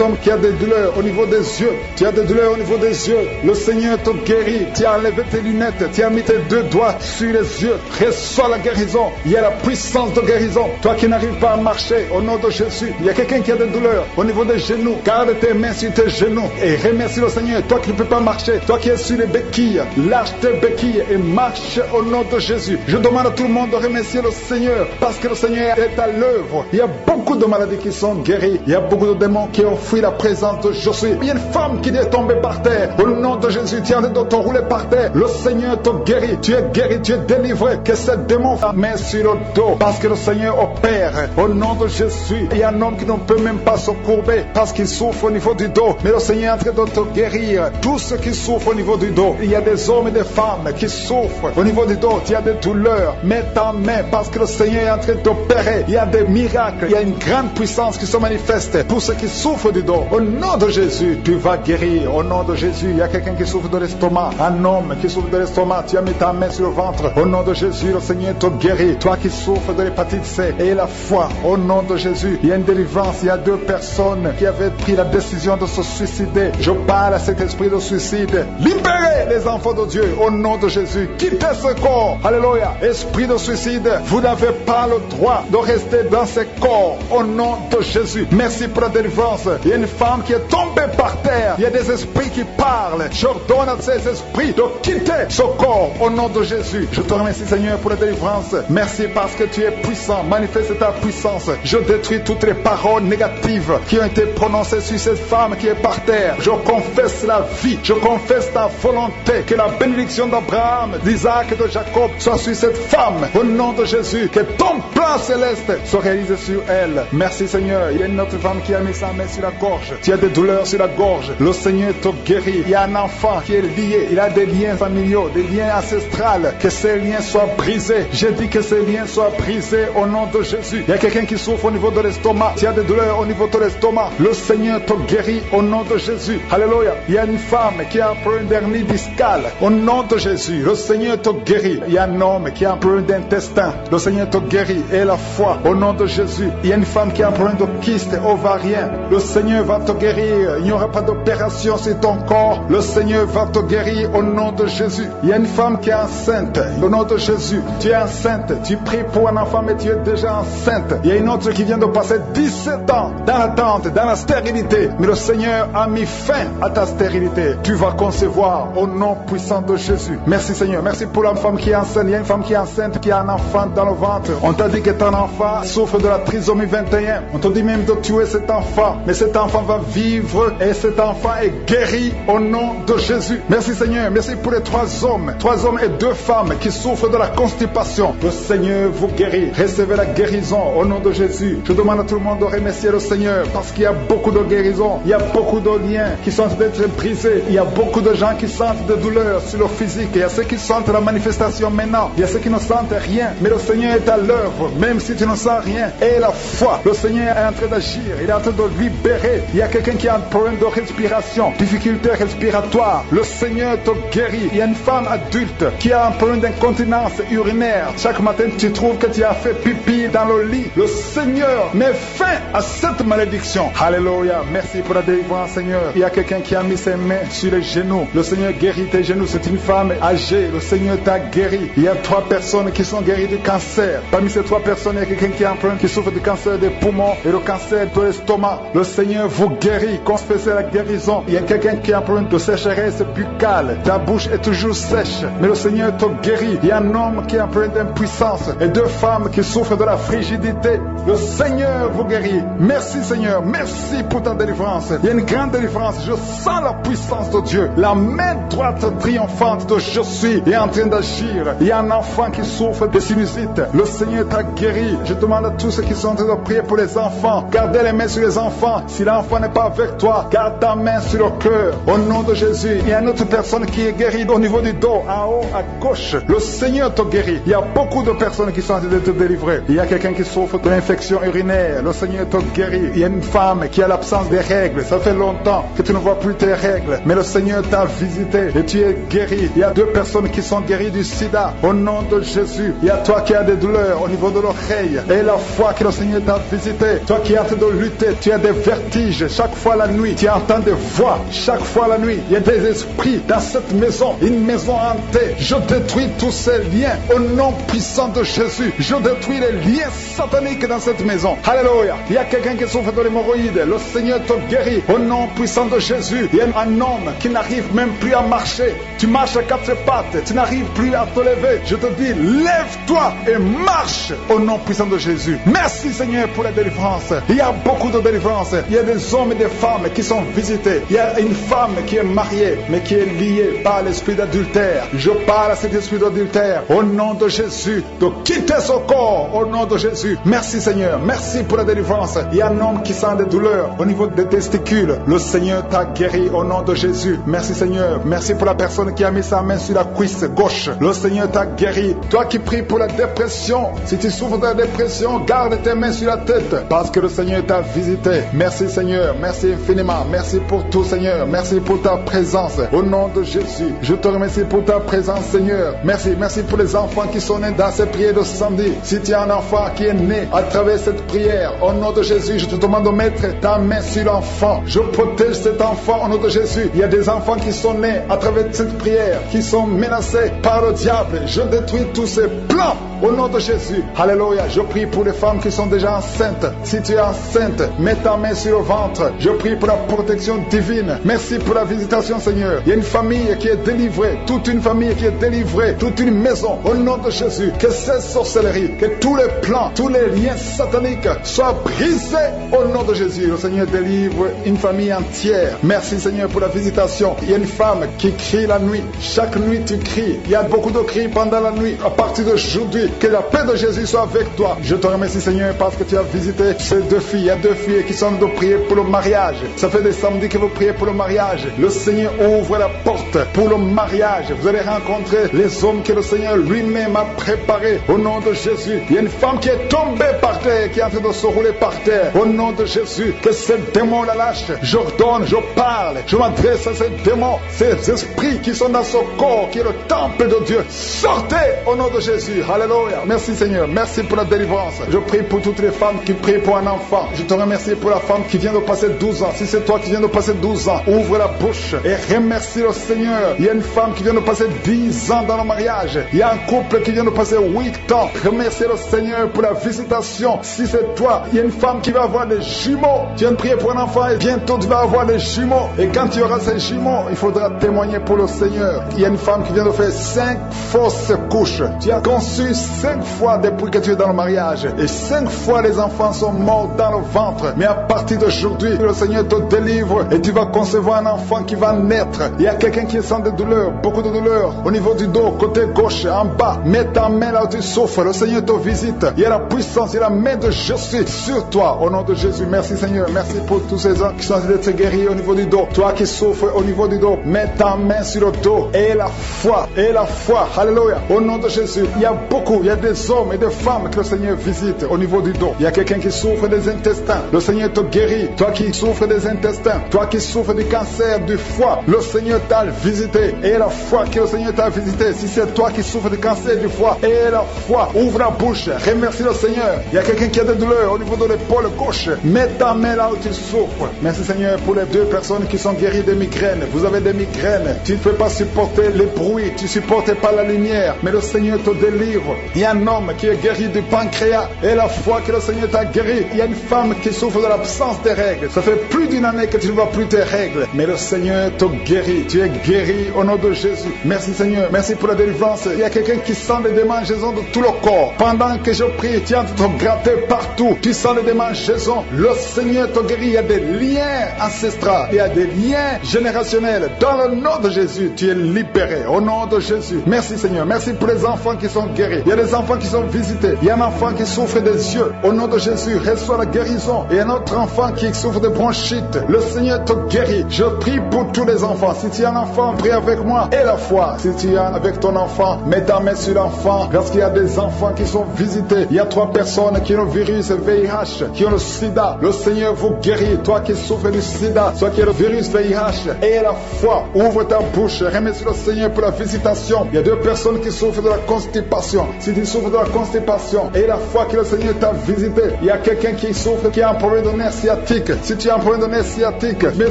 homme qui a des douleurs au niveau des yeux. Tu as des douleurs au niveau des yeux. Le Seigneur te guérit. Tu as enlevé tes lunettes. Tu as mis tes tes deux doigts sur les yeux. Reçois la guérison. Il y a la puissance de guérison. Toi qui n'arrives pas à marcher, au nom de Jésus, il y a quelqu'un qui a des douleurs au niveau des genoux. Garde tes mains sur tes genoux et remercie le Seigneur. Toi qui ne peux pas marcher, toi qui es sur les béquilles, lâche tes béquilles et marche au nom de Jésus. Je demande à tout le monde de remercier le Seigneur parce que le Seigneur est à l'œuvre. Il y a beaucoup de maladies qui sont guéries. Il y a beaucoup de démons qui ont fui la présence de Josué. Il y a une femme qui est tombée par terre. Au nom de Jésus, tu es en train de te rouler par terre. Le Seigneur te guérit. Tu es guéri, tu es délivré. Que ce démon met sur le dos parce que le Seigneur opère. Au nom de Jésus, il y a un homme qui ne peut même pas se courber parce qu'il souffre au niveau du dos. Mais le Seigneur est en train de te guérir. Tous ceux qui souffrent au niveau du dos. Il y a des hommes et des femmes qui souffrent au niveau du dos. Tu as des douleurs. Mets ta main parce que le Seigneur est en train d'opérer. Il y a des miracles. Il y a une grande puissance qui se manifeste pour ceux qui souffrent du dos. Au nom de Jésus, tu vas guérir. Au nom de Jésus, il y a quelqu'un qui souffre de l'estomac. Un homme qui souffre de l'estomac. Tu as mis ta main sur le ventre. Au nom de Jésus, le Seigneur te guérit. Toi qui souffres de l'hépatite C et la foi. Au nom de Jésus, il y a une délivrance. Il y a 2 personnes qui avaient pris la décision de se suicider. Je parle à cet esprit de suicide. Libérez les enfants de Dieu. Au nom de Jésus, quittez ce corps. Alléluia. Esprit de suicide, vous n'avez pas le droit de rester dans ce corps. Au nom de Jésus. Merci pour la délivrance. Il y a une femme qui est tombée par terre. Il y a des esprits qui parlent. J'ordonne à ces esprits de quitter ce corps. Au nom de Jésus. Je te remercie, Seigneur, pour la délivrance. Merci parce que tu es puissant. Manifeste ta puissance. Je détruis toutes les paroles négatives qui ont été prononcées sur cette femme qui est par terre. Je confesse la vie. Je confesse ta volonté. Que la bénédiction d'Abraham, d'Isaac et de Jacob soit sur cette femme. Au nom de Jésus. Que ton plan céleste se réalise sur elle. Merci, Seigneur. Il y a une autre femme qui a mis sa main sur la gorge. Tu as des douleurs sur la gorge. Le Seigneur te guérit. Il y a un enfant qui est lié. Il a des liens familiaux, des liens ancestrales. Que ces liens soient brisés. J'ai dit que ces liens soient brisés au nom de Jésus. Il y a quelqu'un qui souffre au niveau de l'estomac. Tu as des douleurs au niveau de l'estomac. Le Seigneur te guérit au nom de Jésus. Alléluia. Il y a une femme qui a un problème d'hernie discale. Au nom de Jésus, le Seigneur te guérit. Il y a un homme qui a un problème d'intestin. Le Seigneur te guérit. Et la foi au nom de Jésus. Il y a une femme qui a un problème de kyste ovarien. Le Seigneur va te guérir. Il n'y aura pas d'opération sur ton corps. Le Seigneur va te guérir au nom de Jésus. Il y a une femme qui est enceinte. Au nom de Jésus, tu es enceinte. Tu pries pour un enfant, mais tu es déjà enceinte. Il y a une autre qui vient de passer 17 ans dans l'attente, dans la stérilité. Mais le Seigneur a mis fin à ta stérilité. Tu vas concevoir au nom puissant de Jésus. Merci, Seigneur. Merci pour la femme qui est enceinte. Il y a une femme qui est enceinte, qui a un enfant dans le ventre. On t'a dit que ton enfant souffre de la trisomie 21. On t'a dit même de tuer cet enfant. Mais cet enfant va vivre et cet enfant est guéri au nom de Jésus. Merci, Seigneur. Merci pour les 3 hommes. 3 hommes et 2 femmes qui souffrent de la constipation. Le Seigneur vous guérit. Recevez la guérison au nom de Jésus. Je demande à tout le monde de remercier le Seigneur parce qu'il y a beaucoup de guérisons. Il y a beaucoup de liens qui sont d'être brisés. Il y a beaucoup de gens qui sentent des douleurs sur le physique. Il y a ceux qui sentent la manifestation maintenant. Il y a ceux qui ne sentent rien. Mais le Seigneur est à l'œuvre. Même si tu ne sens rien. Et la foi. Le Seigneur est en train d'agir. Il est en train de libérer. Il y a quelqu'un qui a un problème de respiration. Difficulté respiratoire. Le Seigneur te guérit. Il y a une femme adulte qui a un problème d'incontinence urinaire. Chaque matin, tu trouves que tu as fait pipi dans le lit. Le Seigneur met fin à cette malédiction. Alléluia. Merci pour la délivrance, Seigneur. Il y a quelqu'un qui a mis ses mains sur les genoux. Le Seigneur guérit tes genoux. C'est une femme âgée. Le Seigneur t'a guéri. Il y a 3 personnes qui sont guéries du cancer. Parmi ces 3 personnes, il y a quelqu'un qui a un problème qui souffre du cancer des poumons et le cancer de l'estomac. Le Seigneur vous guérit. Confessez la guérison. Il y a quelqu'un qui a un problème de sécheresse buccale. Ta bouche est toujours sèche. Mais le Seigneur te guérit. Il y a un homme qui a un problème d'impuissance et 2 femmes qui souffrent de la frigidité. Le Seigneur vous guérit. Merci, Seigneur. Merci pour ta délivrance. Il y a une grande délivrance. Je sens la puissance de Dieu. La main droite triomphante de je suis est en train d'agir. Il y a un enfant qui souffre de sinusite. Le Seigneur t'a guéri. Je demande à tous ceux qui sont en train de prier pour les enfants. Gardez les mains sur les enfants. Si l'enfant n'est pas avec toi, garde ta main sur le cœur. Au nom de Jésus. Il y a une autre personne qui est guérie au niveau du dos, en haut, à gauche. Le Seigneur te guérit. Il y a beaucoup de personnes qui sont en train de te délivrer. Il y a quelqu'un qui souffre de l'infection urinaire. Le Seigneur te guérit. Il y a une femme qui a l'absence des règles. Ça fait longtemps que tu ne vois plus tes règles. Mais le Seigneur t'a visité et tu es guéri. Il y a 2 personnes qui sont guéries du sida. Au nom de Jésus. Il y a toi qui as des douleurs au niveau de l'oreille. Et la foi que le Seigneur t'a visité. Toi qui es en train de lutter. Tu as des vertiges chaque fois la nuit. Tu entends des voix chaque fois la nuit. Il y a des esprits dans cette maison. Une maison hantée. visiter. Je détruis tous ces liens au nom puissant de Jésus. Je détruis les liens sataniques dans cette maison. Alléluia. Il y a quelqu'un qui souffre de l'hémorroïde. Le Seigneur te guérit au nom puissant de Jésus. Il y a un homme qui n'arrive même plus à marcher. Tu marches à quatre pattes. Tu n'arrives plus à te lever. Je te dis, lève-toi et marche au nom puissant de Jésus. Merci Seigneur pour la délivrance. Il y a beaucoup de délivrance. Il y a des hommes et des femmes qui sont visités. Il y a une femme qui est mariée mais qui est liée par l'esprit d'adultère. Je parle à cet esprit d'adultère au nom de Jésus de quitter son corps au nom de Jésus. Merci Seigneur. Merci pour la délivrance. Il y a un homme qui sent des douleurs au niveau des testicules. Le Seigneur t'a guéri au nom de Jésus. Merci Seigneur. Merci pour la personne qui a mis sa main sur la cuisse gauche. Le Seigneur t'a guéri. Toi qui pries pour la dépression, si tu souffres de la dépression, garde tes mains sur la tête parce que le Seigneur t'a visité. Merci Seigneur. Merci infiniment. Merci pour tout Seigneur. Merci pour ta présence au nom de Jésus. Je te remercie pour ta présence Seigneur. Merci. Merci pour les enfants qui sont nés dans ces prières de samedi. Si tu as un enfant qui est né à travers cette prière, au nom de Jésus, je te demande de mettre ta main sur l'enfant. Je protège cet enfant au nom de Jésus. Il y a des enfants qui sont nés à travers cette prière, qui sont menacés par le diable. Je détruis tous ces plans au nom de Jésus. Alléluia. Je prie pour les femmes qui sont déjà enceintes. Si tu es enceinte, mets ta main sur le ventre. Je prie pour la protection divine. Merci pour la visitation Seigneur. Il y a une famille qui est délivrée, toute une famille qui est délivrée, toute une maison au nom de Jésus. Que ces sorcelleries, que tous les plans, tous les liens sataniques soient brisés au nom de Jésus. Le Seigneur délivre une famille entière. Merci Seigneur pour la visitation. Il y a une femme qui crie la nuit. Chaque nuit tu cries. Il y a beaucoup de cris pendant la nuit. À partir d'aujourd'hui, que la paix de Jésus soit avec toi. Je te remercie Seigneur parce que tu as visité ces deux filles. Il y a deux filles qui sont de prier pour le mariage. Ça fait des samedis que vous priez pour le mariage. Le Seigneur ouvre la porte pour le mariage. Vous allez rencontrer les hommes que le Seigneur lui-même a préparés au nom de Jésus. Il y a une femme qui est tombée par terre, qui est en train de se rouler par terre. Au nom de Jésus, que ces démons la lâchent. J'ordonne, je parle, je m'adresse à ces démons, ces esprits qui sont dans ce corps, qui est le temple de Dieu. Sortez au nom de Jésus. Alléluia. Merci Seigneur. Merci pour la délivrance. Je prie pour toutes les femmes qui prient pour un enfant. Je te remercie pour la femme qui vient de passer 12 ans. Si c'est toi qui viens de passer 12 ans, ouvre la bouche et remercie le Seigneur. Il y a une femme qui vient de passer 10 ans dans le mariage. Il y a un couple qui vient de passer 8 ans. Remercie le Seigneur pour la visitation. Si c'est toi, il y a une femme qui va avoir des jumeaux. Tu viens de prier pour un enfant et bientôt tu vas avoir des jumeaux. Et quand tu auras ces jumeaux, il faudra témoigner pour le Seigneur. Il y a une femme qui vient de faire 5 fausses couches. Tu as conçu 5 fois depuis que tu es dans le mariage. Et 5 fois les enfants sont morts dans le ventre. Mais à partir d'aujourd'hui, le Seigneur te délivre et tu vas concevoir un enfant qui va naître. Il y a quelqu'un qui sent des douleurs, beaucoup de douleurs au niveau du dos, côté gauche, en bas. Mets ta main là où tu souffres. Le Seigneur te visite. Il y a la puissance, il y a la main de Jésus sur toi au nom de Jésus. Merci Seigneur. Merci pour tous ces gens qui sont d'être guéris au niveau du dos. Toi qui souffres au niveau du dos, mets ta main sur le dos. Et la foi. Et la foi. Alléluia. Au nom de Jésus. Il y a beaucoup, il y a des hommes et des femmes que le Seigneur visite au niveau du dos. Il y a quelqu'un qui souffre des intestins. Le Seigneur te guérit. Toi qui souffres des intestins. Toi qui souffres du cancer du foie. Le Seigneur t'a visité. Et la foi que le Seigneur t'a visité. Si c'est toi qui souffres du cancer du foie, et la foi, ouvre la bouche. Remercie le Seigneur. Il y a quelqu'un qui a des douleurs au niveau de l'épaule gauche. Mets ta main là où tu souffres. Merci Seigneur pour les 2 personnes qui sont guéries de migraines. Vous avez des migraines. Tu ne peux pas supporter les bruits. Tu ne supportes pas la lumière. Mais le Seigneur te délivre. Il y a un homme qui est guéri du pancréas. Et la foi que le Seigneur t'a guéri. Il y a une femme qui souffre de l'absence des règles. Ça fait plus d'une année que tu ne vois plus tes règles. Mais le Seigneur te guérit. Tu es guéri au nom de Jésus. Merci Seigneur. Merci pour la délivrance. Il y a quelqu'un qui sent des démangeaisons de tout le corps. Pendant que je prie, tu es en train de te gratter partout. Tu sens des démangeaisons. Le Seigneur te guérit. Il y a des liens ancestraux. Il y a des liens générationnels. Dans le nom de Jésus, tu es libéré. Au nom de Jésus. Merci Seigneur. Merci pour les enfants qui sont guéris. Il y a des enfants qui sont visités. Il y a un enfant qui souffre des yeux. Au nom de Jésus, reçois la guérison. Et un autre enfant qui souffre de bronchite. Le Seigneur te guérit. Je prie pour tous les enfants. Si tu es un enfant, prie avec moi. Et la foi. Si tu es avec ton enfant, mets ta main sur l'enfant. Parce qu'il y a des enfants qui sont visités. Il y a 3 personnes qui ont le virus VIH, qui ont le sida. Le Seigneur vous guérit. Toi qui souffres du sida, toi qui as le virus VIH. Et la foi. Ouvre ta bouche. Remercie le Seigneur pour la visitation. Il y a 2 personnes qui souffrent de la constipation. si tu souffres de la constipation et la foi que le Seigneur t'a visité, il y a quelqu'un qui souffre, qui a un problème de nerf sciatique. Si tu as un problème de nerf sciatique, mets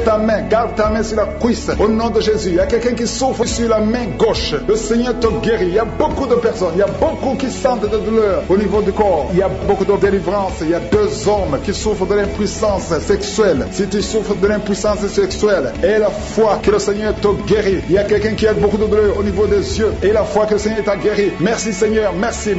ta main, garde ta main sur la cuisse, au nom de Jésus. Il y a quelqu'un qui souffre sur la main gauche, le Seigneur te guérit. Il y a beaucoup de personnes, il y a beaucoup qui sentent de douleur au niveau du corps. Il y a beaucoup de délivrance. Il y a 2 hommes qui souffrent de l'impuissance sexuelle. Si tu souffres de l'impuissance sexuelle et la foi que le Seigneur te guérit, il y a quelqu'un qui a beaucoup de douleur au niveau des yeux et la foi que le Seigneur t'a guéri. Merci Seigneur, merci,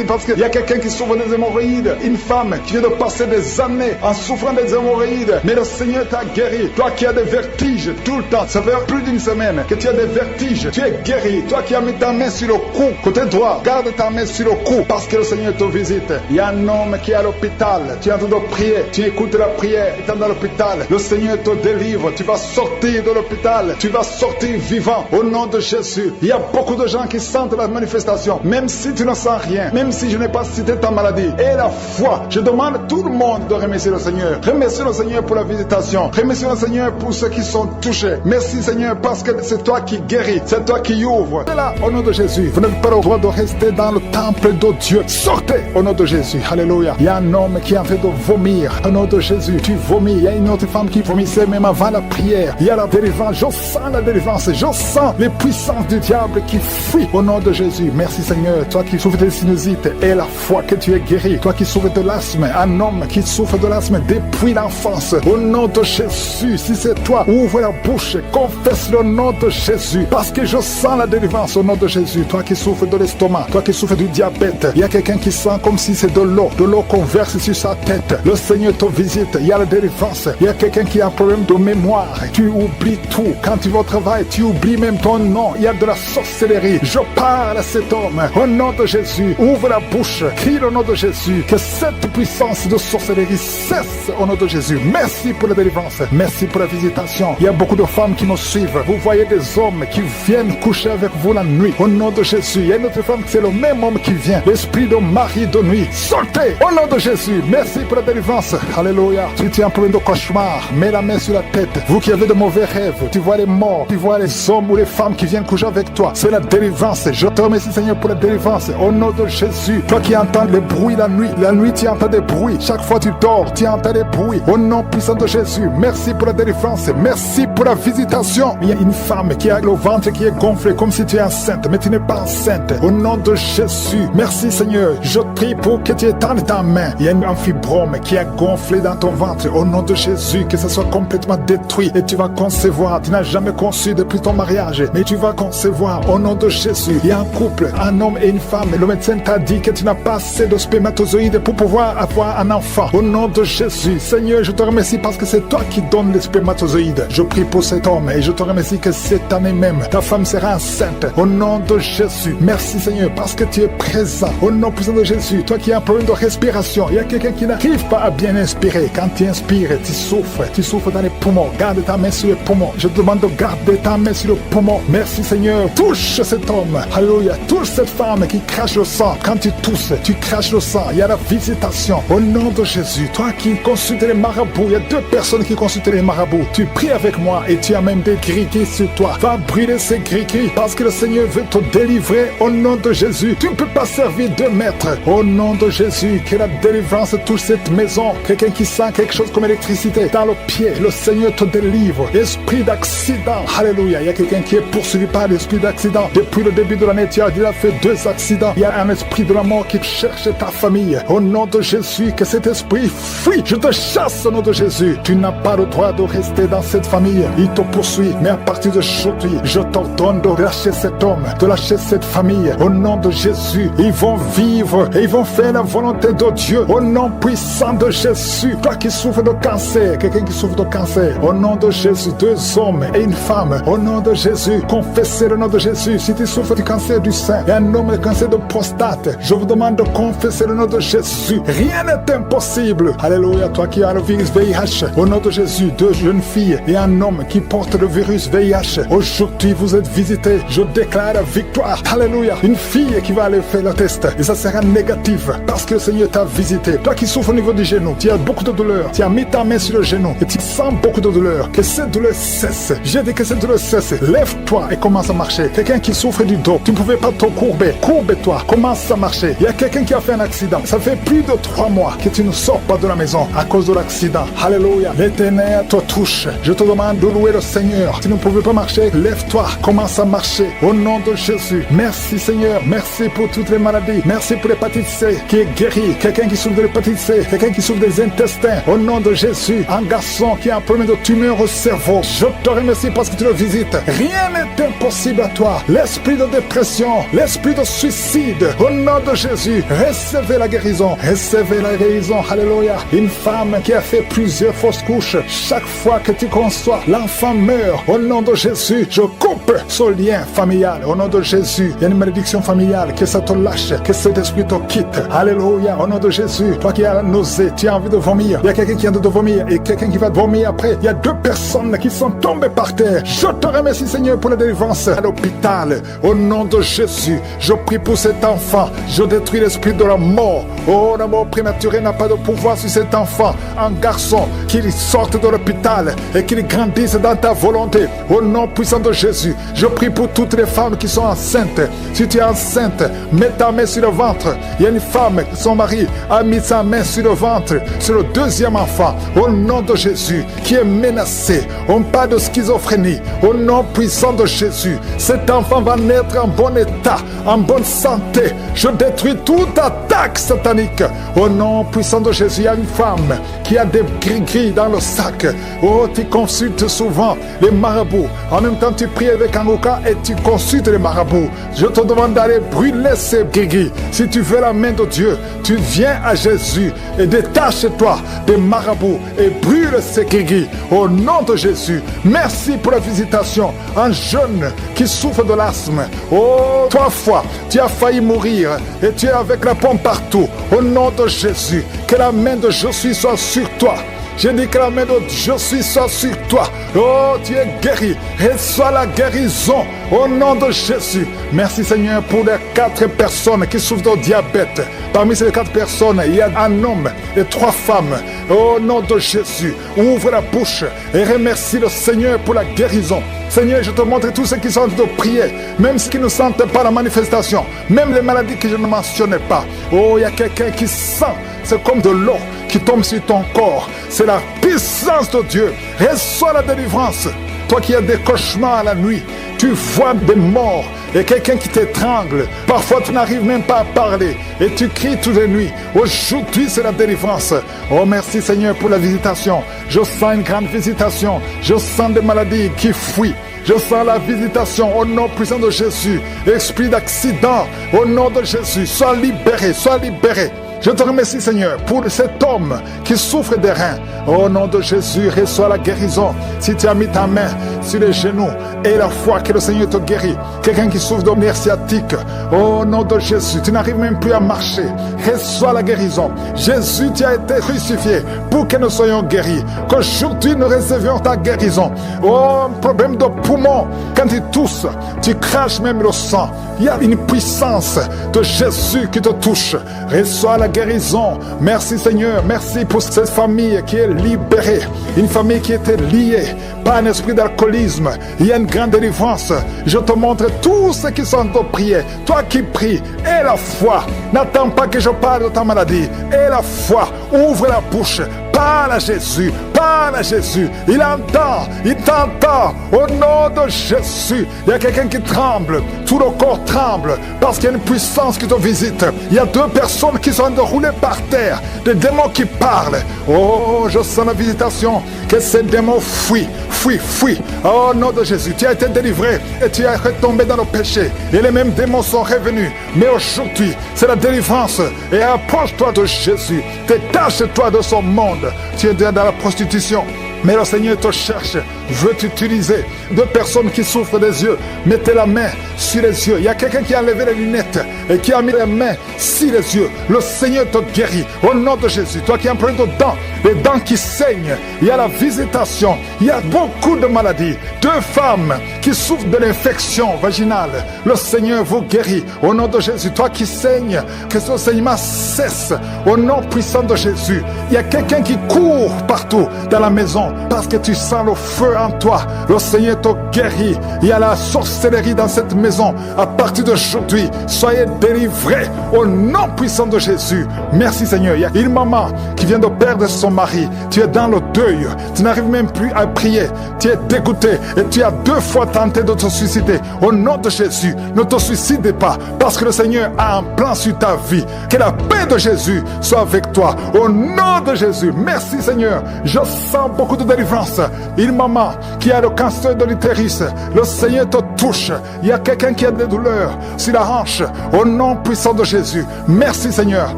parce qu'il y a quelqu'un qui souffre des hémorroïdes, une femme qui vient de passer des années en souffrant des hémorroïdes, mais le Seigneur t'a guéri. Toi qui as des vertiges tout le temps, ça fait plus d'une semaine que tu as des vertiges, tu es guéri. Toi qui as mis ta main sur le cou, côté droit, garde ta main sur le cou parce que le Seigneur te visite. Il y a un homme qui est à l'hôpital, tu es en train de prier, tu écoutes la prière, étant dans l'hôpital, le Seigneur te délivre, tu vas sortir de l'hôpital, tu vas sortir vivant au nom de Jésus. Il y a beaucoup de gens qui sentent la manifestation, même si tu ne sens rien, même si je n'ai pas cité ta maladie. Et la foi, je demande à tout le monde de remercier le Seigneur. Remercie le Seigneur pour la visitation, remercie le Seigneur pour ceux qui sont touchés. Merci Seigneur parce que c'est toi qui guéris, c'est toi qui ouvres. C'est là, au nom de Jésus, vous n'avez pas le droit de rester dans le temple de Dieu. Sortez au nom de Jésus, alléluia. Il y a un homme qui est en train de vomir au nom de Jésus, tu vomis. Il y a une autre femme qui vomissait même avant la prière. Il y a la délivrance, je sens la délivrance, je sens les puissances du diable qui fuient au nom de Jésus. Merci Seigneur, toi qui souffres de sinusite et la foi que tu es guéri, toi qui souffres de l'asthme, un homme qui souffre de l'asthme depuis l'enfance, au nom de Jésus, si c'est toi, ouvre la bouche, confesse le nom de Jésus, parce que je sens la délivrance au nom de Jésus. Toi qui souffres de l'estomac, toi qui souffres du diabète, il y a quelqu'un qui sent comme si c'est de l'eau qu'on verse sur sa tête. Le Seigneur te visite, il y a la délivrance. Il y a quelqu'un qui a un problème de mémoire, tu oublies tout. Quand tu vas au travail, tu oublies même ton nom. Il y a de la sorcellerie. Je parle à cet homme au nom de Jésus. Ouvre la bouche, crie le nom de Jésus, que cette puissance de sorcellerie cesse au nom de Jésus. Merci pour la délivrance, merci pour la visitation. Il y a beaucoup de femmes qui nous suivent. Vous voyez des hommes qui viennent coucher avec vous la nuit au nom de Jésus. Il y a une autre femme, c'est le même homme qui vient, l'esprit de mari de nuit. Sortez au nom de Jésus. Merci pour la délivrance, alléluia. Si tu as un problème de cauchemar, mets la main sur la tête. Vous qui avez de mauvais rêves, tu vois les morts, tu vois les hommes ou les femmes qui viennent coucher avec toi, c'est la délivrance. Je te remercie Seigneur pour la délivrance au nom de Jésus. Toi qui entends les bruits la nuit tu entends des bruits, chaque fois tu dors tu entends des bruits au nom puissant de Jésus. Merci pour la délivrance, merci pour la visitation. Il y a une femme qui a le ventre qui est gonflé comme si tu es enceinte, mais tu n'es pas enceinte au nom de Jésus. Merci Seigneur, je prie pour que tu étendes ta main. Il y a un fibrome qui a gonflé dans ton ventre au nom de Jésus, que ça soit complètement détruit et tu vas concevoir. Tu n'as jamais conçu depuis ton mariage, mais tu vas concevoir au nom de Jésus. Il y a un couple, un homme et une femme, le médecin t'a dit que tu n'as pas assez de spermatozoïdes pour pouvoir avoir un enfant au nom de Jésus. Seigneur, je te remercie parce que c'est toi qui donnes les spermatozoïdes. Je prie pour cet homme et je te remercie que cette année même ta femme sera enceinte au nom de Jésus. Merci Seigneur parce que tu es présent au nom puissant de Jésus. Toi qui as un problème de respiration, il y a quelqu'un qui n'arrive pas à bien inspirer. Quand tu inspires, tu souffres dans les poumons. Garde ta main sur les poumons. Je te demande de garder ta main sur le poumon. Merci Seigneur. Touche cet homme, alléluia. Touche cette femme qui crache le sang. Quand tu tousses, tu craches le sang. Il y a la visitation au nom de Jésus. Toi qui consultes les marabouts, il y a 2 personnes qui consultent les marabouts. Tu pries avec moi et tu as même des gris-gris sur toi. Va brûler ces gris-gris parce que le Seigneur veut te délivrer au nom de Jésus. Tu ne peux pas servir 2 maîtres au nom de Jésus. Que la délivrance touche cette maison. Quelqu'un qui sent quelque chose comme électricité dans le pied, le Seigneur te délivre. Esprit d'accident, alléluia. Il y a quelqu'un qui est poursuivi par l'esprit d'accident. Depuis le début de l'année, tu as déjà fait 2 accidents. Il y a un esprit de la mort qui cherche ta famille. Au nom de Jésus, que cet esprit fuit. Je te chasse au nom de Jésus. Tu n'as pas le droit de rester dans cette famille. Il te poursuit. Mais à partir d'aujourd'hui, je t'ordonne de lâcher cet homme, de lâcher cette famille. Au nom de Jésus, ils vont vivre et ils vont faire la volonté de Dieu. Au nom puissant de Jésus. Toi qui souffres de cancer, quelqu'un qui souffre de cancer, au nom de Jésus, 2 hommes et une femme, au nom de Jésus, confessez le nom de Jésus. Si tu souffres du cancer du sein et un homme de cancer de prostate, je vous demande de confesser le nom de Jésus. Rien n'est impossible. Alléluia. Toi qui as le virus VIH, au nom de Jésus, 2 jeunes filles et un homme qui porte le virus VIH, aujourd'hui vous êtes visités. Je déclare la victoire. Alléluia. Une fille qui va aller faire le test et ça sera négatif parce que le Seigneur t'a visité. Toi qui souffres au niveau du genou, tu as beaucoup de douleur, tu as mis ta main sur le genou et tu sens beaucoup de douleur. Que cette douleur cesse. J'ai dit que cette douleur cesse. Lève-toi et commence à marcher. Quelqu'un qui souffre du dos, tu ne pouvais pas te courber. marcher. Courbe-toi, commence à marcher. Il y a quelqu'un qui a fait un accident. Ça fait plus de 3 mois que tu ne sors pas de la maison à cause de l'accident. Alléluia. L'Éternel te touche. Je te demande de louer le Seigneur. Tu ne pouvais pas marcher, lève-toi, commence à marcher. Au nom de Jésus. Merci Seigneur. Merci pour toutes les maladies. Merci pour l'hépatite C qui est guérie. Quelqu'un qui souffre de l'hépatite C. Quelqu'un qui souffre des intestins. Au nom de Jésus. Un garçon qui a un problème de tumeur au cerveau. Je te remercie parce que tu le visites. Rien n'est impossible à toi. L'esprit de dépression, l'esprit de suicide. Au nom de Jésus. Recevez la guérison. Recevez la guérison. Alléluia. Une femme qui a fait plusieurs fausses couches. Chaque fois que tu conçois, l'enfant meurt. Au nom de Jésus, je coupe ce lien familial. Au nom de Jésus, il y a une malédiction familiale. Que ça te lâche, que cet esprit te quitte. Alléluia. Au nom de Jésus, toi qui as la nausée, tu as envie de vomir. Il y a quelqu'un qui a envie de vomir et quelqu'un qui va vomir après. Il y a 2 personnes qui sont tombées par terre. Je te remercie Seigneur pour la délivrance à l'hôpital. Au nom de Jésus, je prie pour cet enfant. Je détruis l'esprit de la mort. Oh, la mort prématurée n'a pas de pouvoir sur cet enfant. Un garçon, qu'il sorte de l'hôpital et qu'il grandisse dans ta volonté. Au nom puissant de Jésus, je prie pour toutes les femmes qui sont enceintes. Si tu es enceinte, mets ta main sur le ventre. Il y a une femme, son mari a mis sa main sur le ventre, sur le 2e enfant. Au nom de Jésus, qui est menacé. On parle de schizophrénie. Au nom puissant de Jésus, cet enfant va naître en bon état, en bonne santé. Je détruis toute attaque satanique. Au nom puissant de Jésus, il y a une femme qui a des gris-gris dans le sac. Oh, tu consultes souvent les marabouts. En même temps, tu pries avec Angouka et tu consultes les marabouts. Je te demande d'aller brûler ces gris-gris. Si tu veux la main de Dieu, tu viens à Jésus et détache-toi des marabouts et brûle ces gris-gris. Au nom de Jésus, merci pour la visitation. Un jeune qui souffre de l'asthme. Oh, 3 fois, tu as failli mourir et tu es avec la pompe partout. Au nom de Jésus, que la main de Jésus soit sur toi. J'ai dit que la main de Jésus soit sur toi. Oh, tu es guéri. Reçois la guérison au nom de Jésus. Merci Seigneur pour les 4 personnes qui souffrent de diabète. Parmi ces 4 personnes, il y a un homme et 3 femmes. Au nom de Jésus, ouvre la bouche et remercie le Seigneur pour la guérison. Seigneur, je te montre tous ceux qui sont en train de prier, même ceux qui ne sentent pas la manifestation, même les maladies que je ne mentionnais pas. Oh, il y a quelqu'un qui sent, c'est comme de l'eau qui tombe sur ton corps. C'est la puissance de Dieu. Reçois la délivrance. Toi qui as des cauchemars la nuit, tu vois des morts et quelqu'un qui t'étrangle. Parfois, tu n'arrives même pas à parler et tu cries toutes les nuits. Aujourd'hui, c'est la délivrance. Oh, merci Seigneur pour la visitation. Je sens une grande visitation. Je sens des maladies qui fuient. Je sens la visitation au nom puissant de Jésus. Esprit d'accident, au nom de Jésus, sois libéré, sois libéré. Je te remercie Seigneur pour cet homme qui souffre des reins. Au nom de Jésus, reçois la guérison. Si tu as mis ta main sur les genoux et la foi que le Seigneur te guérit. Quelqu'un qui souffre de nerfs sciatiques. Au nom de Jésus, tu n'arrives même plus à marcher. Reçois la guérison. Jésus, tu as été crucifié pour que nous soyons guéris. Qu'aujourd'hui nous recevions ta guérison. Oh, un problème de poumon. Quand tu tousses, tu craches même le sang. Il y a une puissance de Jésus qui te touche. Reçois la guérison. Merci Seigneur. Merci pour cette famille qui est libérée. Une famille qui était liée par un esprit d'alcoolisme. Il y a une grande délivrance. Je te montre tous ceux qui sont en prière. Toi qui pries, aie la foi. N'attends pas que je parle de ta maladie. Aie la foi. Ouvre la bouche. Parle à Jésus, parle à Jésus. Il entend, il t'entend. Au nom de Jésus, il y a quelqu'un qui tremble. Tout le corps tremble parce qu'il y a une puissance qui te visite. Il y a 2 personnes qui sont roulées par terre. Des démons qui parlent. Oh, je sens la visitation. Que ces démons fuient, fuient, fuient. Au nom de Jésus, tu as été délivré et tu es retombé dans le péché. Et les mêmes démons sont revenus. Mais aujourd'hui, c'est la délivrance. Et approche-toi de Jésus. Détache-toi de son monde. Tu es dans la prostitution. Mais le Seigneur te cherche, veut t'utiliser. 2 personnes qui souffrent des yeux, mettez la main sur les yeux. Il y a quelqu'un qui a enlevé les lunettes et qui a mis les mains sur les yeux. Le Seigneur te guérit au nom de Jésus. Toi qui as un problème de dents, les dents qui saignent, il y a la visitation. Il y a beaucoup de maladies. 2 femmes qui souffrent de l'infection vaginale. Le Seigneur vous guérit au nom de Jésus. Toi qui saignes, que ce saignement cesse au nom puissant de Jésus. Il y a quelqu'un qui court partout dans la maison. maison parce que tu sens le feu en toi. Le Seigneur te guérit. Il y a la sorcellerie dans cette maison. À partir d'aujourd'hui, soyez délivrés au nom puissant de Jésus. Merci Seigneur. Il y a une maman qui vient de perdre son mari. Tu es dans le deuil. Tu n'arrives même plus à prier. Tu es dégoûté et tu as 2 fois tenté de te suicider. Au nom de Jésus, ne te suicide pas parce que le Seigneur a un plan sur ta vie. Que la paix de Jésus soit avec toi. Au nom de Jésus. Merci Seigneur. Je sens beaucoup de délivrance. Une maman qui a le cancer de l'utérus. Le Seigneur te touche. Il y a quelqu'un qui a des douleurs sur la hanche. Au nom puissant de Jésus. Merci Seigneur.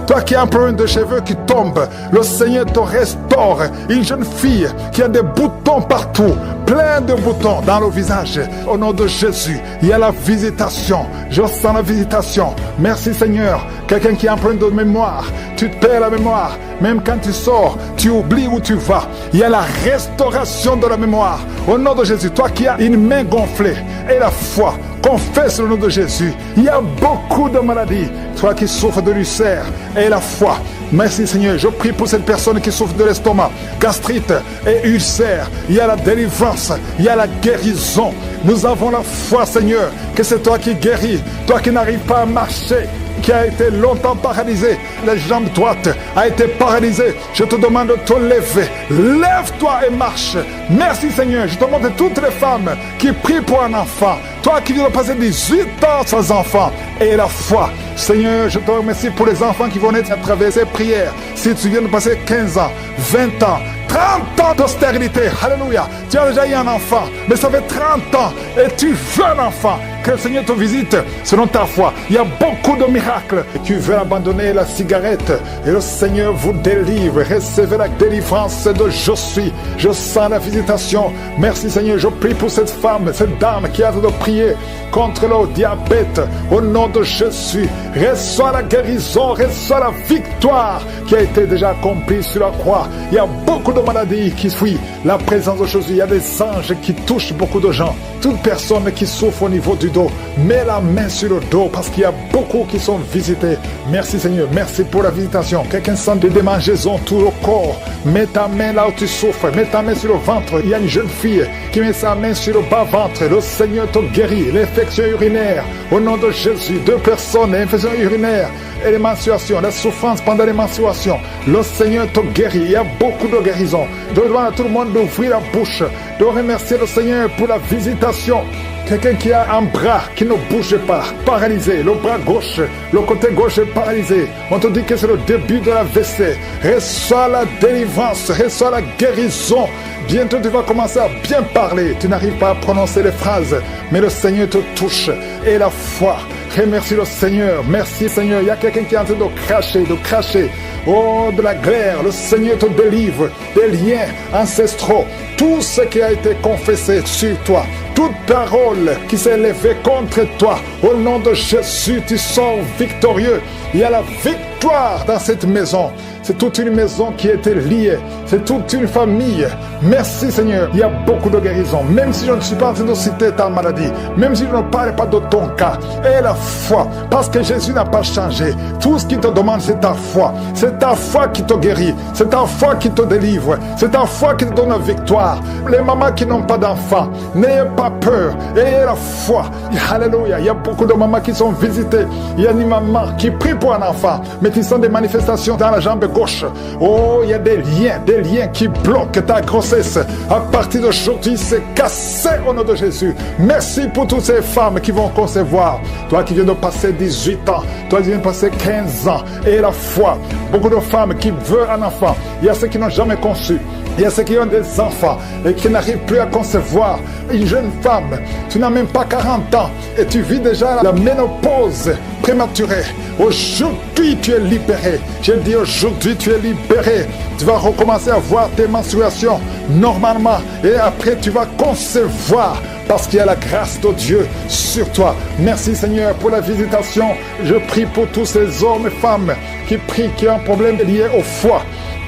Toi qui as un problème de cheveux qui tombe, le Seigneur te restaure. Une jeune fille qui a des boutons partout, plein de boutons dans le visage. Au nom de Jésus, il y a la visitation. Je sens la visitation. Merci Seigneur. Quelqu'un qui a un problème de mémoire, tu te perds la mémoire. Même quand tu sors, tu oublies où tu vas. Il y a la restauration de la mémoire. Au nom de Jésus, toi qui as une main gonflée et la foi, confesse le nom de Jésus. Il y a beaucoup de maladies. Toi qui souffres de l'ulcère et la foi. Merci Seigneur. Je prie pour cette personne qui souffre de l'estomac, gastrite et ulcère. Il y a la délivrance. Il y a la guérison. Nous avons la foi Seigneur que c'est toi qui guéris. Toi qui n'arrives pas à marcher, qui a été longtemps paralysé, la jambe droite a été paralysée. Je te demande de te lever. Lève-toi et marche. Merci Seigneur. Je te demande toutes les femmes qui prient pour un enfant. Toi qui viens de passer 18 ans sans enfant et la foi. Seigneur, je te remercie pour les enfants qui vont naître à travers ces prières. Si tu viens de passer 15 ans, 20 ans, 30 ans de stérilité, alléluia. Tu as déjà eu un enfant, mais ça fait 30 ans et tu veux un enfant. Que le Seigneur te visite selon ta foi. Il y a beaucoup de miracles. Tu veux abandonner la cigarette et le Seigneur vous délivre. Recevez la délivrance de je suis. Je sens la visitation. Merci Seigneur. Je prie pour cette femme, cette dame qui a de prier contre le diabète. Au nom de Jésus, reçois la guérison, reçois la victoire qui a été déjà accomplie sur la croix. Il y a beaucoup de maladies qui fuient la présence de Jésus. Il y a des anges qui touchent beaucoup de gens. Toute personne qui souffre au niveau du dos, mets la main sur le dos parce qu'il y a beaucoup qui sont visités. Merci Seigneur, merci pour la visitation. Quelqu'un sent des démangeaisons tout le corps. Mets ta main là où tu souffres, mets ta main sur le ventre. Il y a une jeune fille qui met sa main sur le bas-ventre. Le Seigneur te guérit. L'infection urinaire, au nom de Jésus. 2 personnes, l'infection urinaire et les menstruations, la souffrance pendant les menstruations. Le Seigneur te guérit. Il y a beaucoup de guérisons. Je demande à tout le monde d'ouvrir la bouche, de remercier le Seigneur pour la visitation. Quelqu'un qui a un bras qui ne bouge pas, paralysé, le bras gauche, le côté gauche est paralysé. On te dit que c'est le début de la l'AVC. Reçois la délivrance, reçois la guérison. Bientôt tu vas commencer à bien parler. Tu n'arrives pas à prononcer les phrases, mais le Seigneur te touche. Et la foi, remercie le Seigneur. Merci Seigneur. Il y a quelqu'un qui est en train de cracher. Oh, de la glaire, le Seigneur te délivre des liens ancestraux. Tout ce qui a été confessé sur toi, toute parole qui s'est élevée contre toi, au nom de Jésus, tu sors victorieux. Il y a la victoire dans cette maison. C'est toute une maison qui était liée. C'est toute une famille. Merci Seigneur. Il y a beaucoup de guérisons. Même si je ne suis pas en train de citer ta maladie, même si je ne parle pas de ton cas, et la foi, parce que Jésus n'a pas changé. Tout ce qu'il te demande, c'est ta foi. C'est ta foi qui te guérit. C'est ta foi qui te délivre. C'est ta foi qui te donne la victoire. Les mamans qui n'ont pas d'enfants, n'ayez pas peur. Ayez la foi. Alléluia. Il y a beaucoup de mamans qui sont visitées. Il y a une maman qui prie pour un enfant, mais qui sont des manifestations dans la jambe gauche. Oh, il y a des liens qui bloquent ta grossesse. À partir d'aujourd'hui, c'est cassé au nom de Jésus. Merci pour toutes ces femmes qui vont concevoir. Toi qui viens de passer 18 ans, toi qui viens de passer 15 ans, et la foi. Beaucoup de femmes qui veulent un enfant. Il y a ceux qui n'ont jamais conçu. Il y a ceux qui ont des enfants et qui n'arrivent plus à concevoir. Une jeune femme, tu n'as même pas 40 ans et tu vis déjà la ménopause prématurée. Aujourd'hui, tu es libéré. Je dis aujourd'hui, tu es libéré. Tu vas recommencer à voir tes menstruations normalement et après, tu vas concevoir parce qu'il y a la grâce de Dieu sur toi. Merci Seigneur pour la visitation. Je prie pour tous ces hommes et femmes qui prient, qui ont un problème lié au foie.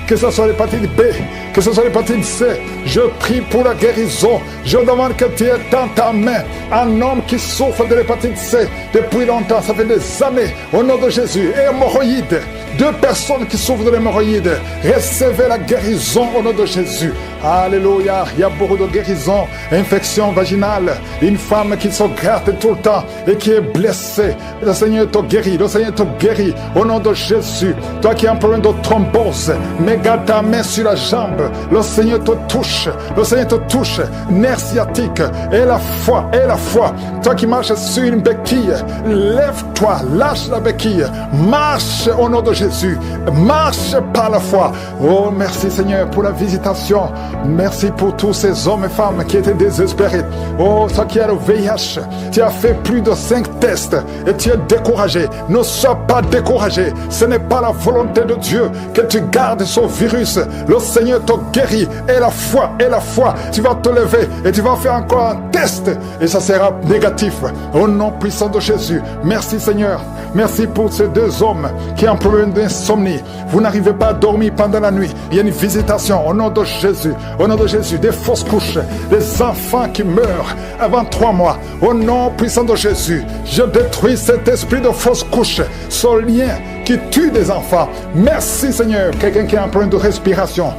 Que ce soit l'hépatite B, que ce soit l'hépatite C, je prie pour la guérison. Je demande que tu aies dans ta main un homme qui souffre de l'hépatite C depuis longtemps, ça fait des années, au nom de Jésus. Hémorroïdes, 2 personnes qui souffrent de l'hémorroïde. Recevez la guérison au nom de Jésus. Alléluia. Il y a beaucoup de guérisons. Infection vaginale. Une femme qui se gratte tout le temps et qui est blessée. Le Seigneur te guérit. Le Seigneur te guérit au nom de Jésus. Toi qui as un problème de thrombose, mets ta main sur la jambe. Le Seigneur te touche. Le Seigneur te touche. Nerf sciatique. Et la foi. Et la foi. Toi qui marches sur une béquille, lève-toi. Lâche la béquille. Marche au nom de Jésus. Marche par la foi. Oh, merci Seigneur pour la visitation. Merci pour tous ces hommes et femmes qui étaient désespérés. Oh, toi qui as le VIH, tu as fait plus de 5 tests et tu es découragé. Ne sois pas découragé. Ce n'est pas la volonté de Dieu que tu gardes ce virus. Le Seigneur te guérit. Et la foi, tu vas te lever et tu vas faire encore un test et ça sera négatif. Au nom puissant de Jésus. Merci Seigneur. Merci pour ces 2 hommes qui ont un problème d'insomnie. Vous n'arrivez pas à dormir pendant la nuit. Il y a une visitation au nom de Jésus. Au nom de Jésus, des fausses couches, des enfants qui meurent avant 3 mois. Au nom puissant de Jésus, je détruis cet esprit de fausses couches, ce lien qui tue des enfants. Merci Seigneur. Quelqu'un qui a un problème de respiration,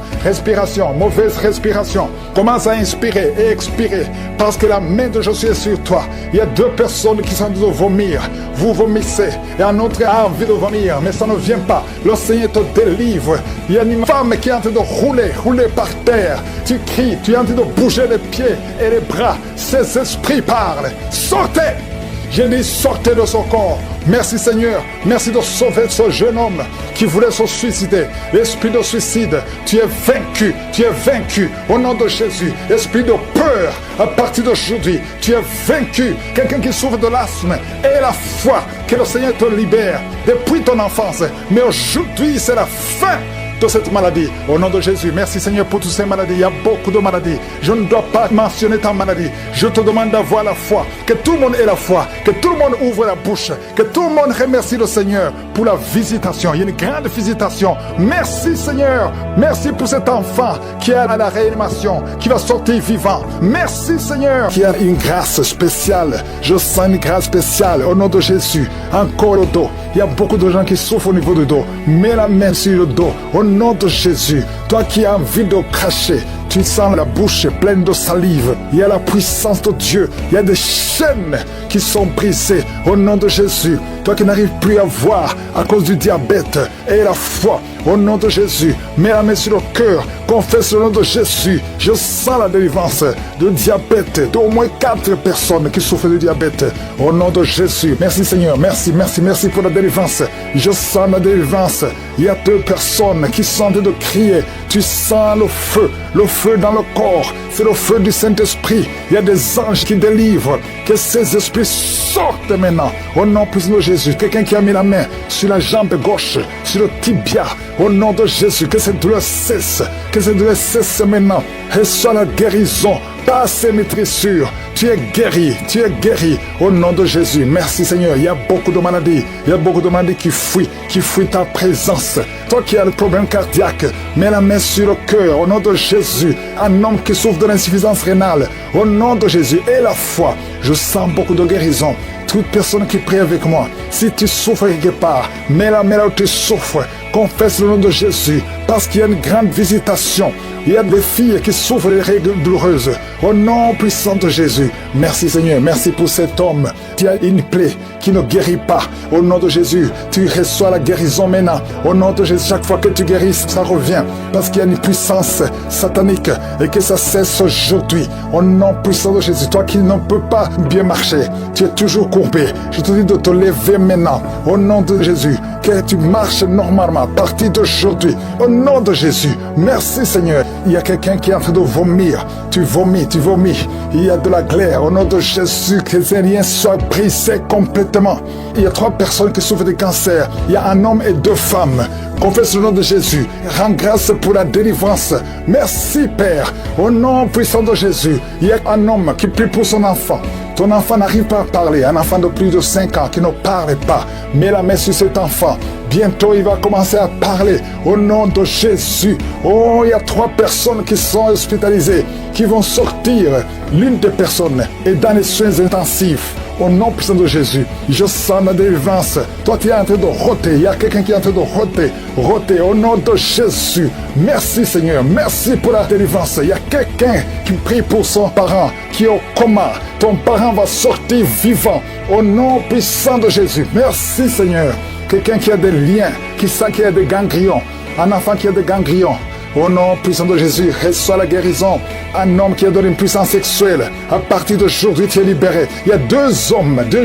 mauvaise respiration, commence à inspirer et expirer parce que la main de Jésus est sur toi. Il y a 2 personnes qui sont en train de vomir. Vous vomissez et un autre a envie de vomir, mais ça ne vient pas. Le Seigneur te délivre. Il y a une femme qui est en train de rouler par terre. Tu cries, tu es en train de bouger les pieds et les bras. Ces esprits parlent. Sortez! J'ai dit sortez de son corps. Merci Seigneur. Merci de sauver ce jeune homme qui voulait se suicider. L'esprit de suicide, tu es vaincu. Tu es vaincu au nom de Jésus. Esprit de peur, à partir d'aujourd'hui, tu es vaincu. Quelqu'un qui souffre de l'asthme et la foi que le Seigneur te libère depuis ton enfance. Mais aujourd'hui, c'est la fin de cette maladie. Au nom de Jésus, merci Seigneur pour toutes ces maladies. Il y a beaucoup de maladies. Je ne dois pas mentionner ta maladie. Je te demande d'avoir la foi. Que tout le monde ait la foi. Que tout le monde ouvre la bouche. Que tout le monde remercie le Seigneur pour la visitation. Il y a une grande visitation. Merci Seigneur. Merci pour cet enfant qui est à la réanimation, qui va sortir vivant. Merci Seigneur. Qui a une grâce spéciale. Je sens une grâce spéciale au nom de Jésus. Encore le dos. Il y a beaucoup de gens qui souffrent au niveau du dos. Mets la main sur le dos. Au nom de Jésus, toi qui as envie de cracher, tu sens la bouche pleine de salive. Il y a la puissance de Dieu. Il y a des chaînes qui sont brisées au nom de Jésus. Toi qui n'arrives plus à voir à cause du diabète, et la foi au nom de Jésus. Mets la main sur le cœur. Confesse le nom de Jésus. Je sens la délivrance de diabète, d'au moins 4 personnes qui souffrent de diabète. Au nom de Jésus. Merci Seigneur. Merci pour la délivrance. Je sens la délivrance. Il y a 2 personnes qui sont en train de crier. Tu sens le feu dans le corps. C'est le feu du Saint-Esprit. Il y a des anges qui délivrent. Que ces esprits sortent maintenant. Au nom puissant de Jésus. Quelqu'un qui a mis la main sur la jambe gauche, sur le tibia. Au nom de Jésus, que cette douleur cesse. Que cette douleur cesse maintenant. Reçois la guérison. Passe mes tressures. Tu es guéri au nom de Jésus. Merci Seigneur. Il y a beaucoup de maladies. Il y a beaucoup de maladies qui fuient ta présence. Toi qui as le problème cardiaque, mets la main sur le cœur au nom de Jésus. Un homme qui souffre de l'insuffisance rénale, au nom de Jésus. Et la foi. Je sens beaucoup de guérison. Toute personne qui prie avec moi, si tu souffres quelque part, mets la main là où tu souffres. Confesse le nom de Jésus, parce qu'il y a une grande visitation. Il y a des filles qui souffrent des règles douloureuses. Au nom puissant de Jésus. Merci Seigneur, merci pour cet homme. Tu as une plaie qui ne guérit pas. Au nom de Jésus, tu reçois la guérison maintenant. Au nom de Jésus, chaque fois que tu guéris, ça revient. Parce qu'il y a une puissance satanique et que ça cesse aujourd'hui. Au nom puissant de Jésus, toi qui ne peux pas bien marcher, tu es toujours courbé. Je te dis de te lever maintenant. Au nom de Jésus, que tu marches normalement à partir d'aujourd'hui. Au nom de Jésus, merci Seigneur. Il y a quelqu'un qui est en train de vomir. Tu vomis. Il y a de la glaire. Au nom de Jésus, que ces liens soient brisés complètement. Il y a 3 personnes qui souffrent de cancer. Il y a un homme et 2 femmes. Confesse le nom de Jésus. Rends grâce pour la délivrance. Merci Père. Au nom puissant de Jésus, il y a un homme qui prie pour son enfant. Ton enfant n'arrive pas à parler. Un enfant de plus de 5 ans qui ne parle pas. Mets la main sur cet enfant. Bientôt, il va commencer à parler. Au nom de Jésus. Oh, il y a 3 personnes qui sont hospitalisées, qui vont sortir. L'une des personnes est dans les soins intensifs. Au nom puissant de Jésus, je sens la délivrance. Toi, tu es en train de roter. Il y a quelqu'un qui est en train de roter. Au nom de Jésus. Merci Seigneur. Merci pour la délivrance. Il y a quelqu'un qui prie pour son parent qui est au coma. Ton parent va sortir vivant. Au nom puissant de Jésus. Merci Seigneur. Quelqu'un qui a des liens, qui sent qu'il y a des ganglions. Un enfant qui a des ganglions. Au nom puissant de Jésus, reçois la guérison. Un homme qui a donné une puissance sexuelle. À partir d'aujourd'hui, tu es libéré. Il y a deux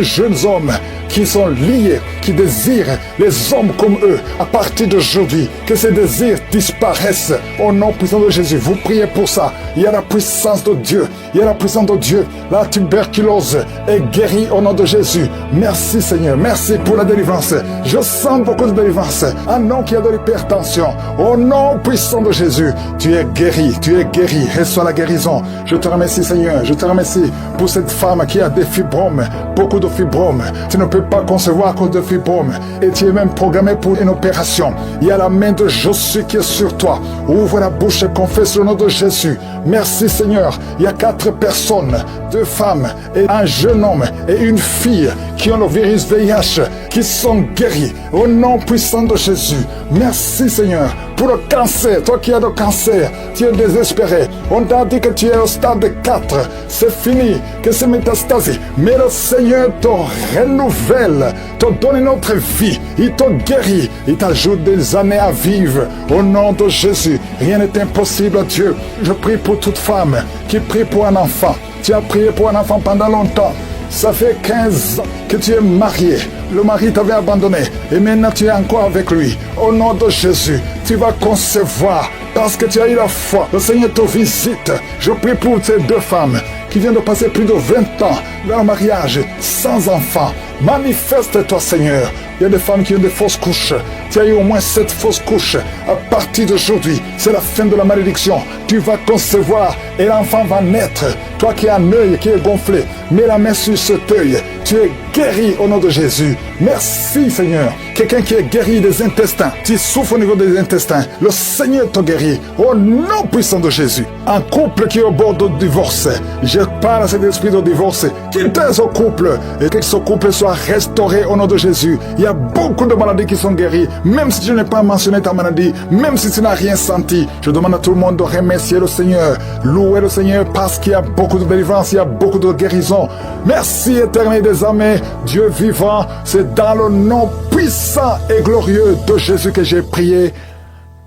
jeunes hommes qui sont liés, qui désirent les hommes comme eux. À partir d'aujourd'hui, que ces désirs disparaissent. Au nom puissant de Jésus, vous priez pour ça. Il y a la puissance de Dieu. Il y a la puissance de Dieu. La tuberculose est guérie au nom de Jésus. Merci Seigneur. Merci pour la délivrance. Je sens beaucoup de délivrance. Un homme qui a de l'hypertension. Au nom puissant de Jésus, tu es guéri. Tu es guéri. Reçois la guérison. Je te remercie Seigneur. Je te remercie pour cette femme qui a des fibromes. Beaucoup de fibromes. Tu ne peux pas concevoir à cause de fibromes. Et tu es même programmé pour une opération. Il y a la main de Josué qui est sur toi. Ouvre la bouche et confesse le nom de Jésus. Merci Seigneur. Il y a 4 personnes, 2 femmes et un jeune homme et une fille qui ont le virus VIH, qui sont guéris au nom puissant de Jésus. Merci Seigneur pour le cancer. Toi qui as le cancer, tu es désespéré. On t'a dit que tu es au stade 4. C'est fini, que c'est métastasé. Mais le Seigneur te renouvelle, te donne une autre vie. Il te guérit. Il t'ajoute des années à vivre. Au nom de Jésus, rien n'est impossible à Dieu. Je prie pour toute femme qui prie pour un enfant. Tu as prié pour un enfant pendant longtemps. Ça fait 15 ans que tu es marié. Le mari t'avait abandonné. Et maintenant tu es encore avec lui. Au nom de Jésus, tu vas concevoir. Parce que tu as eu la foi. Le Seigneur te visite. Je prie pour ces 2 femmes qui viennent de passer plus de 20 ans dans le mariage sans enfant. Manifeste-toi Seigneur. Il y a des femmes qui ont des fausses couches. Tu as eu au moins 7 fausses couches. À partir d'aujourd'hui, c'est la fin de la malédiction. Tu vas concevoir et l'enfant va naître. Toi qui as un œil qui est gonflé, mets la main sur cet œil. Tu es guéri au nom de Jésus. Merci Seigneur. Quelqu'un qui est guéri des intestins. Tu souffres au niveau des intestins. Le Seigneur te guérit au nom puissant de Jésus. Un couple qui est au bord de divorce. Je parle à cet esprit de divorce. Quittez ce couple et que ce couple soit restauré au nom de Jésus. Il y a beaucoup de maladies qui sont guéries. Même si je n'ai pas mentionné ta maladie, même si tu n'as rien senti, je demande à tout le monde de remercier le Seigneur. Louer le Seigneur parce qu'il y a beaucoup de délivrance, il y a beaucoup de guérison. Merci éternel des armées, Dieu vivant. C'est dans le nom puissant et glorieux de Jésus que j'ai prié.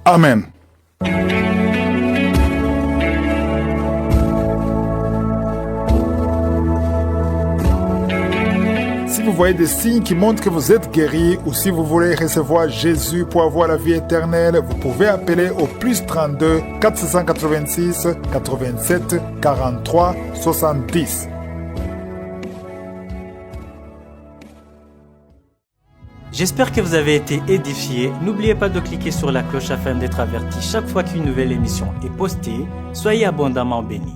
Amen. Si vous voyez des signes qui montrent que vous êtes guéri ou si vous voulez recevoir Jésus pour avoir la vie éternelle, vous pouvez appeler au plus 32 486 87 43 70. J'espère que vous avez été édifiés. N'oubliez pas de cliquer sur la cloche afin d'être averti chaque fois qu'une nouvelle émission est postée. Soyez abondamment bénis.